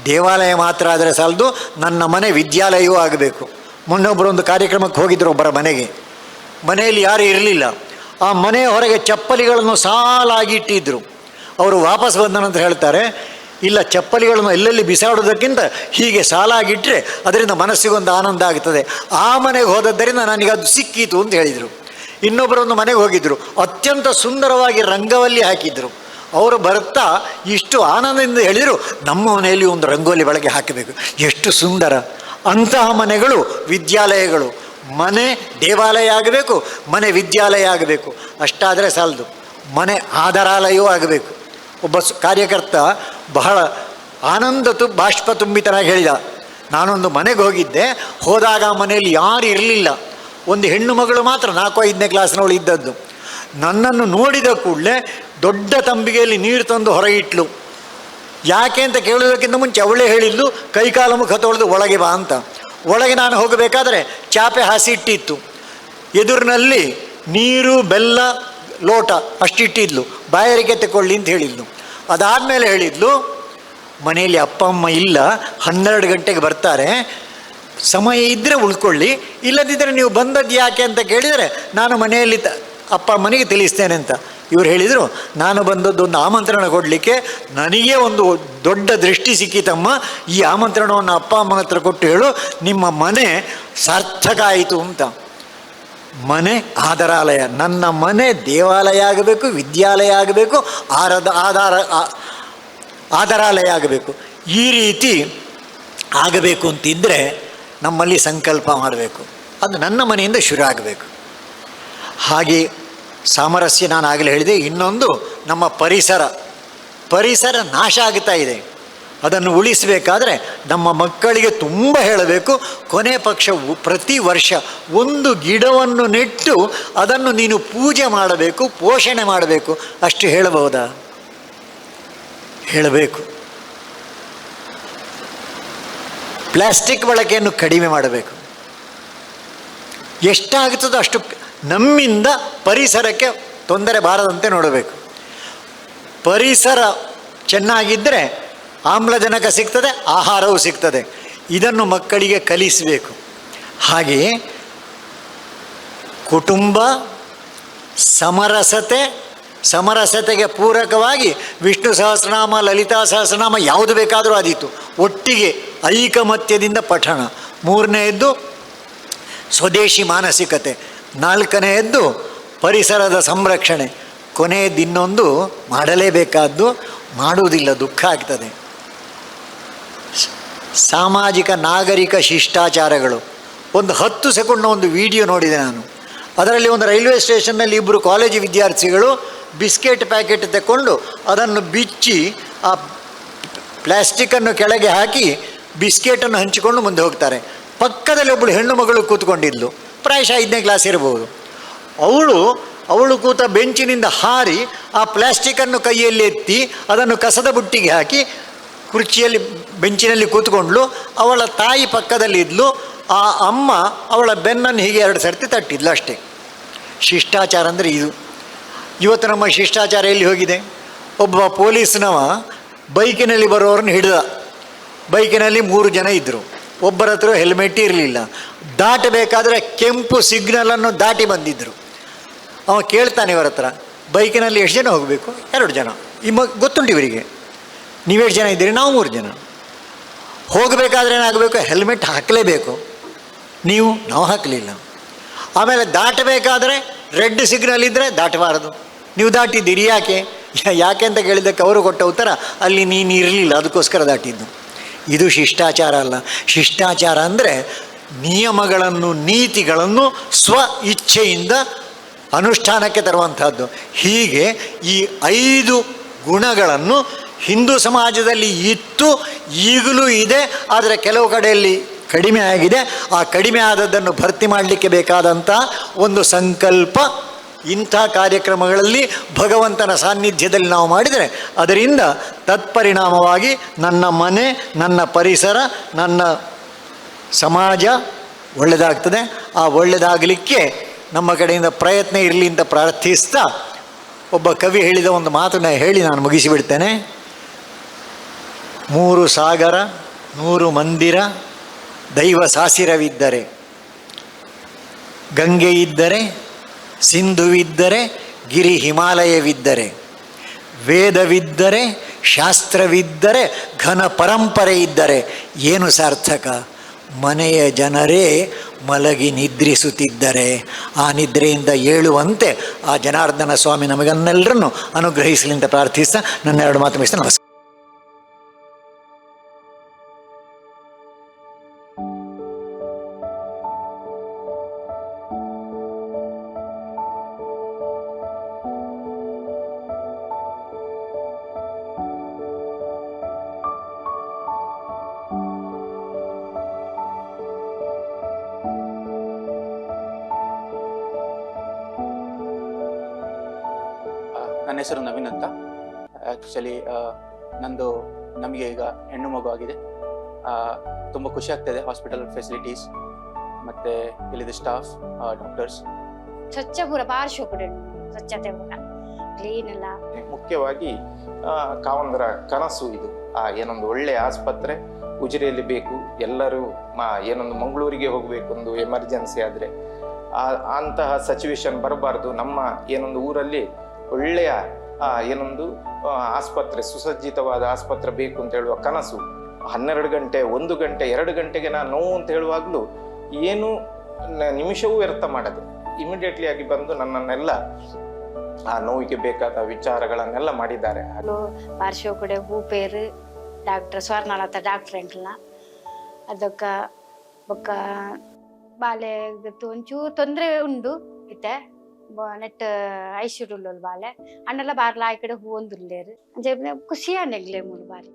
[SPEAKER 1] ದೇವಾಲಯ ಮಾತ್ರ ಆದರೆ ಸಾಲದು, ನನ್ನ ಮನೆ ವಿದ್ಯಾಲಯವೂ ಆಗಬೇಕು. ಮೊನ್ನೊಬ್ಬರು ಒಂದು ಕಾರ್ಯಕ್ರಮಕ್ಕೆ ಹೋಗಿದ್ದರು ಒಬ್ಬರ ಮನೆಗೆ. ಮನೆಯಲ್ಲಿ ಯಾರೂ ಇರಲಿಲ್ಲ. ಆ ಮನೆಯ ಹೊರಗೆ ಚಪ್ಪಲಿಗಳನ್ನು ಸಾಲಾಗಿ ಇಟ್ಟಿದ್ದರು. ಅವರು ವಾಪಸ್ ಬಂದ ನಂತರ ಹೇಳ್ತಾರೆ, ಇಲ್ಲ, ಚಪ್ಪಲಿಗಳನ್ನು ಎಲ್ಲೆಲ್ಲಿ ಬಿಸಾಡೋದಕ್ಕಿಂತ ಹೀಗೆ ಸಾಲಾಗಿಟ್ಟರೆ ಅದರಿಂದ ಮನಸ್ಸಿಗೊಂದು ಆನಂದ ಆಗ್ತದೆ. ಆ ಮನೆಗೆ ಹೋದದ್ದರಿಂದ ನನಗೆ ಅದು ಸಿಕ್ಕಿತು ಅಂತ ಹೇಳಿದರು. ಇನ್ನೊಬ್ಬರೊಂದು ಮನೆಗೆ ಹೋಗಿದ್ದರು, ಅತ್ಯಂತ ಸುಂದರವಾಗಿ ರಂಗವಲ್ಲಿ ಹಾಕಿದ್ರು. ಅವರು ಬರ್ತಾ ಇಷ್ಟು ಆನಂದದಿಂದ ಹೇಳಿದರು, ನಮ್ಮ ಮನೆಯಲ್ಲಿ ಒಂದು ರಂಗೋಲಿ ಬೆಳಗ್ಗೆ ಹಾಕಬೇಕು, ಎಷ್ಟು ಸುಂದರ. ಅಂತಹ ಮನೆಗಳು ವಿದ್ಯಾಲಯಗಳು. ಮನೆ ದೇವಾಲಯ ಆಗಬೇಕು, ಮನೆ ವಿದ್ಯಾಲಯ ಆಗಬೇಕು. ಅಷ್ಟಾದರೆ ಸಾಲದು, ಮನೆ ಆದರಾಲಯವೂ ಆಗಬೇಕು. ಒಬ್ಬ ಕಾರ್ಯಕರ್ತ ಬಹಳ ಬಾಷ್ಪ ತುಂಬಿತನಾಗಿ ಹೇಳಿದ, ನಾನೊಂದು ಮನೆಗೆ ಹೋಗಿದ್ದೆ, ಹೋದಾಗ ಆ ಮನೆಯಲ್ಲಿ ಯಾರು ಇರಲಿಲ್ಲ, ಒಂದು ಹೆಣ್ಣು ಮಗಳು ಮಾತ್ರ 4-5ನೇ ಕ್ಲಾಸ್ನವಳು ಇದ್ದದ್ದು. ನನ್ನನ್ನು ನೋಡಿದ ಕೂಡಲೇ ದೊಡ್ಡ ತಂಬಿಗೆಯಲ್ಲಿ ನೀರು ತಂದು ಹೊರಗಿಟ್ಲು. ಯಾಕೆ ಅಂತ ಕೇಳೋದಕ್ಕಿಂತ ಮುಂಚೆ ಅವಳೇ ಹೇಳಿದ್ಲು, ಕೈಕಾಲು ಮುಖ ತೊಳೆದು ಒಳಗೆ ಬಾ ಅಂತ. ಒಳಗೆ ನಾನು ಹೋಗಬೇಕಾದ್ರೆ ಚಾಪೆ ಹಾಸಿ ಇಟ್ಟಿತ್ತು. ಎದುರಿನಲ್ಲಿ ನೀರು, ಬೆಲ್ಲ, ಲೋಟ ಅಷ್ಟಿಟ್ಟಿದ್ಲು. ಬಾಯಾರಿಕೆ ತಗೊಳ್ಳಿ ಅಂತ ಹೇಳಿದ್ಲು. ಅದಾದಮೇಲೆ ಹೇಳಿದ್ಲು, ಮನೆಯಲ್ಲಿ ಅಪ್ಪ ಅಮ್ಮ ಇಲ್ಲ, 12 ಗಂಟೆಗೆ ಬರ್ತಾರೆ, ಸಮಯ ಇದ್ದರೆ ಉಳ್ಕೊಳ್ಳಿ, ಇಲ್ಲದಿದ್ದರೆ ನೀವು ಬಂದದ್ದು ಯಾಕೆ ಅಂತ ಕೇಳಿದರೆ ನಾನು ಮನೆಯಲ್ಲಿ ಅಪ್ಪ ಅಮ್ಮನಿಗೆ ತಿಳಿಸ್ತೇನೆ ಅಂತ. ಇವರು ಹೇಳಿದರು, ನಾನು ಬಂದದ್ದು ಒಂದು ಆಮಂತ್ರಣ ಕೊಡಲಿಕ್ಕೆ, ನನಗೇ ಒಂದು ದೊಡ್ಡ ದೃಷ್ಟಿ ಸಿಕ್ಕಿತಮ್ಮ, ಈ ಆಮಂತ್ರಣವನ್ನು ಅಪ್ಪ ಅಮ್ಮನ ಹತ್ರ ಕೊಟ್ಟು ಹೇಳು, ನಿಮ್ಮ ಮನೆ ಸಾರ್ಥಕ ಆಯಿತು ಅಂತ. ಮನೆ ಆದರಾಲಯ. ನನ್ನ ಮನೆ ದೇವಾಲಯ ಆಗಬೇಕು, ವಿದ್ಯಾಲಯ ಆಗಬೇಕು, ಆದರಾಲಯ ಆಗಬೇಕು. ಈ ರೀತಿ ಆಗಬೇಕು ಅಂತಿದ್ದರೆ ನಮ್ಮಲ್ಲಿ ಸಂಕಲ್ಪ ಮಾಡಬೇಕು. ಅದು ನನ್ನ ಮನೆಯಿಂದ ಶುರು ಆಗಬೇಕು. ಹಾಗೆ ಸಾಮರಸ್ಯ ನಾನು ಆಗಲೇ ಹೇಳಿದೆ. ಇನ್ನೊಂದು ನಮ್ಮ ಪರಿಸರ ನಾಶ ಆಗ್ತಾ ಇದೆ. ಅದನ್ನು ಉಳಿಸಬೇಕಾದ್ರೆ ನಮ್ಮ ಮಕ್ಕಳಿಗೆ ತುಂಬ ಹೇಳಬೇಕು. ಕೊನೆ ಪಕ್ಷ ಪ್ರತಿ ವರ್ಷ ಒಂದು ಗಿಡವನ್ನು ನೆಟ್ಟು ಅದನ್ನು ನೀನು ಪೂಜೆ ಮಾಡಬೇಕು, ಪೋಷಣೆ ಮಾಡಬೇಕು. ಅಷ್ಟು ಹೇಳಬಹುದಾ? ಹೇಳಬೇಕು. ಪ್ಲಾಸ್ಟಿಕ್ ಬಳಕೆಯನ್ನು ಕಡಿಮೆ ಮಾಡಬೇಕು. ಎಷ್ಟಾಗುತ್ತದೋ ಅಷ್ಟು ನಮ್ಮಿಂದ ಪರಿಸರಕ್ಕೆ ತೊಂದರೆ ಬಾರದಂತೆ ನೋಡಬೇಕು. ಪರಿಸರ ಚೆನ್ನಾಗಿದ್ದರೆ ಆಮ್ಲಜನಕ ಸಿಗ್ತದೆ, ಆಹಾರವೂ ಸಿಗ್ತದೆ. ಇದನ್ನು ಮಕ್ಕಳಿಗೆ ಕಲಿಸಬೇಕು. ಹಾಗೆಯೇ ಕುಟುಂಬ ಸಮರಸತೆಗೆ ಪೂರಕವಾಗಿ ವಿಷ್ಣು ಸಹಸ್ರನಾಮ, ಲಲಿತಾ ಸಹಸ್ರನಾಮ ಯಾವುದು ಬೇಕಾದರೂ ಆದೀತು, ಒಟ್ಟಿಗೆ ಐಕಮತ್ಯದಿಂದ ಪಠಣ. ಮೂರನೆಯದ್ದು ಸ್ವದೇಶಿ ಮಾನಸಿಕತೆ. ನಾಲ್ಕನೆಯದ್ದು ಪರಿಸರದ ಸಂರಕ್ಷಣೆ. ಕೊನೆಯದ್ದು ಇನ್ನೊಂದು ಮಾಡಲೇಬೇಕಾದ್ದು, ಮಾಡುವುದಿಲ್ಲ, ದುಃಖ ಆಗ್ತದೆ, ಸಾಮಾಜಿಕ ನಾಗರಿಕ ಶಿಷ್ಟಾಚಾರಗಳು. ಒಂದು 10 ಸೆಕೆಂಡ್ನ ಒಂದು ವಿಡಿಯೋ ನೋಡಿದೆ ನಾನು. ಅದರಲ್ಲಿ ಒಂದು ರೈಲ್ವೆ ಸ್ಟೇಷನ್ನಲ್ಲಿ ಇಬ್ಬರು ಕಾಲೇಜು ವಿದ್ಯಾರ್ಥಿಗಳು ಬಿಸ್ಕೆಟ್ ಪ್ಯಾಕೆಟ್ ತಗೊಂಡು ಅದನ್ನು ಬಿಚ್ಚಿ ಆ ಪ್ಲ್ಯಾಸ್ಟಿಕ್ಕನ್ನು ಕೆಳಗೆ ಹಾಕಿ ಬಿಸ್ಕೆಟನ್ನು ಹಂಚಿಕೊಂಡು ಮುಂದೆ ಹೋಗ್ತಾರೆ. ಪಕ್ಕದಲ್ಲಿ ಒಬ್ಬಳು ಹೆಣ್ಣು ಮಗಳು ಕೂತ್ಕೊಂಡಿದ್ಲು, ಪ್ರಾಯಶಃ 5ನೇ ಕ್ಲಾಸ್ ಇರಬಹುದು. ಅವಳು ಕೂತ ಬೆಂಚಿನಿಂದ ಹಾರಿ ಆ ಪ್ಲ್ಯಾಸ್ಟಿಕ್ಕನ್ನು ಕೈಯಲ್ಲಿ ಎತ್ತಿ ಅದನ್ನು ಕಸದ ಬುಟ್ಟಿಗೆ ಹಾಕಿ ಕುರ್ಚಿಯಲ್ಲಿ ಬೆಂಚಿನಲ್ಲಿ ಕೂತ್ಕೊಂಡ್ಲು. ಅವಳ ತಾಯಿ ಪಕ್ಕದಲ್ಲಿದ್ಲು. ಆ ಅಮ್ಮ ಅವಳ ಬೆನ್ನನ್ನು ಹೀಗೆ 2 ಸರ್ತಿ ತಟ್ಟಿದ್ಲು, ಅಷ್ಟೇ. ಶಿಷ್ಟಾಚಾರ ಅಂದರೆ ಇದು. ಇವತ್ತು ನಮ್ಮ ಶಿಷ್ಟಾಚಾರ ಎಲ್ಲಿ ಹೋಗಿದೆ? ಒಬ್ಬ ಪೊಲೀಸ್ನವ ಬೈಕಿನಲ್ಲಿ ಬರೋರನ್ನ ಹಿಡಿದ. ಬೈಕಿನಲ್ಲಿ 3 ಜನ ಇದ್ದರು. ಒಬ್ಬರ ಹತ್ರ ಹೆಲ್ಮೆಟ್ ಇರಲಿಲ್ಲ. ದಾಟಬೇಕಾದ್ರೆ ಕೆಂಪು ಸಿಗ್ನಲನ್ನು ದಾಟಿ ಬಂದಿದ್ದರು. ಅವ ಕೇಳ್ತಾನೆ ಇವರ ಹತ್ರ, ಬೈಕಿನಲ್ಲಿ ಎಷ್ಟು ಜನ ಹೋಗಬೇಕು? 2 ಜನ. ಗೊತ್ತುಂಟು ಇವರಿಗೆ. ನೀವೆಷ್ಟು ಜನ ಇದ್ದೀರಿ? ನಾವು 3 ಜನ. ಹೋಗಬೇಕಾದ್ರೆ ಏನಾಗಬೇಕು? ಹೆಲ್ಮೆಟ್ ಹಾಕಲೇಬೇಕು. ನಾವು ಹಾಕಲಿಲ್ಲ. ಆಮೇಲೆ ದಾಟಬೇಕಾದ್ರೆ ರೆಡ್ ಸಿಗ್ನಲ್ ಇದ್ದರೆ ದಾಟಬಾರದು. ನೀವು ದಾಟಿದ್ದೀರಿ, ಯಾಕೆ ಅಂತ ಕೇಳಿದ್ದಕ್ಕೆ ಅವರು ಕೊಟ್ಟ ಉತ್ತರ, ಅಲ್ಲಿ ನೀನು ಇರಲಿಲ್ಲ, ಅದಕ್ಕೋಸ್ಕರ ದಾಟಿದ್ದು. ಇದು ಶಿಷ್ಟಾಚಾರ ಅಲ್ಲ. ಶಿಷ್ಟಾಚಾರ ಅಂದರೆ ನಿಯಮಗಳನ್ನು, ನೀತಿಗಳನ್ನು ಸ್ವ ಇಚ್ಛೆಯಿಂದ ಅನುಷ್ಠಾನಕ್ಕೆ ತರುವಂಥದ್ದು. ಹೀಗೆ ಈ 5 ಗುಣಗಳನ್ನು ಹಿಂದೂ ಸಮಾಜದಲ್ಲಿ ಇತ್ತು, ಈಗಲೂ ಇದೆ. ಆದರೆ ಕೆಲವು ಕಡೆಯಲ್ಲಿ ಕಡಿಮೆ ಆಗಿದೆ. ಆ ಕಡಿಮೆ ಆದದ್ದನ್ನು ಭರ್ತಿ ಮಾಡಲಿಕ್ಕೆ ಬೇಕಾದಂಥ ಒಂದು ಸಂಕಲ್ಪ ಇಂಥ ಕಾರ್ಯಕ್ರಮಗಳಲ್ಲಿ ಭಗವಂತನ ಸಾನ್ನಿಧ್ಯದಲ್ಲಿ ನಾವು ಮಾಡಿದರೆ ಅದರಿಂದ ತತ್ಪರಿಣಾಮವಾಗಿ ನನ್ನ ಮನೆ, ನನ್ನ ಪರಿಸರ, ನನ್ನ ಸಮಾಜ ಒಳ್ಳೆಯದಾಗ್ತದೆ. ಆ ಒಳ್ಳೆಯದಾಗಲಿಕ್ಕೆ ನಮ್ಮ ಕಡೆಯಿಂದ ಪ್ರಯತ್ನ ಇರಲಿ ಅಂತ ಪ್ರಾರ್ಥಿಸ್ತಾ, ಒಬ್ಬ ಕವಿ ಹೇಳಿದ ಒಂದು ಮಾತನ್ನು ಹೇಳಿ ನಾನು ಮುಗಿಸಿಬಿಡ್ತೇನೆ. 3 ಸಾಗರ 100 ಮಂದಿರ ದೈವ ಸಾಸಿರವಿದ್ದರೆ, ಗಂಗೆ ಇದ್ದರೆ, ಸಿಂಧುವಿದ್ದರೆ, ಗಿರಿ ಹಿಮಾಲಯವಿದ್ದರೆ, ವೇದವಿದ್ದರೆ, ಶಾಸ್ತ್ರವಿದ್ದರೆ, ಘನ ಪರಂಪರೆ ಇದ್ದರೆ ಏನು ಸಾರ್ಥಕ? ಮನೆಯ ಜನರೇ ಮಲಗಿ ನಿದ್ರಿಸುತ್ತಿದ್ದರೆ ಆ ನಿದ್ರೆಯಿಂದ ಏಳುವಂತೆ ಆ ಜನಾರ್ದನ ಸ್ವಾಮಿ ನಮಗನ್ನೆಲ್ಲರನ್ನು ಅನುಗ್ರಹಿಸಲಿ ಅಂತ ಪ್ರಾರ್ಥಿಸ್ತಾ ನನ್ನ 2 ಮಾತು ಮುಗಿಸ್ತಾ ನಮಸ್ಕಾರ.
[SPEAKER 2] ನನ್ನ ಹೆಸರು ನವೀನ್ ಅಂತ. ಆ್ಯಕ್ಚುಲಿ ನಮಗೆ ಈಗ ಹೆಣ್ಣು ಮಗು ಆಗಿದೆ. ತುಂಬ ಖುಷಿ ಆಗ್ತಾಯಿದೆ. ಹಾಸ್ಪಿಟಲ್ ಫೆಸಿಲಿಟೀಸ್ ಮತ್ತು ಇಲ್ಲಿದ್ದ ಸ್ಟಾಫ್, ಡಾಕ್ಟರ್ಸ್
[SPEAKER 3] ಸ್ವಚ್ಛ ಪೂರ ಭಾಳ ಶೋಕಡೆ ಸ್ವಚ್ಛತೆ ಪೂರ ಕ್ಲೀನ್ ಎಲ್ಲ.
[SPEAKER 4] ಮುಖ್ಯವಾಗಿ ಕಾವಂದರ ಕನಸು ಇದು. ಏನೊಂದು ಒಳ್ಳೆ ಆಸ್ಪತ್ರೆ ಉಜಿರೆಯಲ್ಲಿ ಬೇಕು. ಎಲ್ಲರೂ ಏನೊಂದು ಮಂಗಳೂರಿಗೆ ಹೋಗಬೇಕು, ಒಂದು ಎಮರ್ಜೆನ್ಸಿ ಆದರೆ ಅಂತಹ ಸಿಚುವೇಶನ್ ಬರಬಾರ್ದು. ನಮ್ಮ ಏನೊಂದು ಊರಲ್ಲಿ ಒಳ್ಳೆಯ ಏನೊಂದು ಆಸ್ಪತ್ರೆ, ಸುಸಜ್ಜಿತವಾದ ಆಸ್ಪತ್ರೆ ಬೇಕು ಅಂತ ಹೇಳುವ ಕನಸು 12 ಗಂಟೆ 1 ಗಂಟೆ 2 ಗಂಟೆಗೆ ನಾನು ನೋವು ಅಂತ ಹೇಳುವಾಗಲೂ ಏನು ನಿಮಿಷವೂ ವ್ಯರ್ಥ ಮಾಡದೆ ಇಮಿಡಿಯೇಟ್ಲಿ ಆಗಿ ಬಂದು ನನ್ನನ್ನೆಲ್ಲ ಆ ನೋವಿಗೆ ಬೇಕಾದ ವಿಚಾರಗಳನ್ನೆಲ್ಲ ಮಾಡಿದ್ದಾರೆ.
[SPEAKER 3] ಪಾರ್ಶ್ವ ಕೂಡ ಹೂ ಪೇರು ಡಾಕ್ಟರ್ ಸ್ವರ್ಣಲತ ಡಾಕ್ಟರ್ ಎಂಟ್ಲ ಅದಕ್ಕೆ ಬೊಕ್ಕ ಬಾಲೆ ಒಂಚೂರು ತೊಂದರೆ ಉಂಡು ಇತ್ತೆ ನೆಟ್ ಐಶ್ವರ್ಯ ಬಾಲೆ ಅಣ್ಣೆಲ್ಲ ಬಾರ್ಲ ಆ ಕಡೆ ಹೂ ಒಂದುಲ್ಲೇರು ಖುಷಿಯ ನೆಗ್ಲೆ ಮೂರು ಬಾರಿ.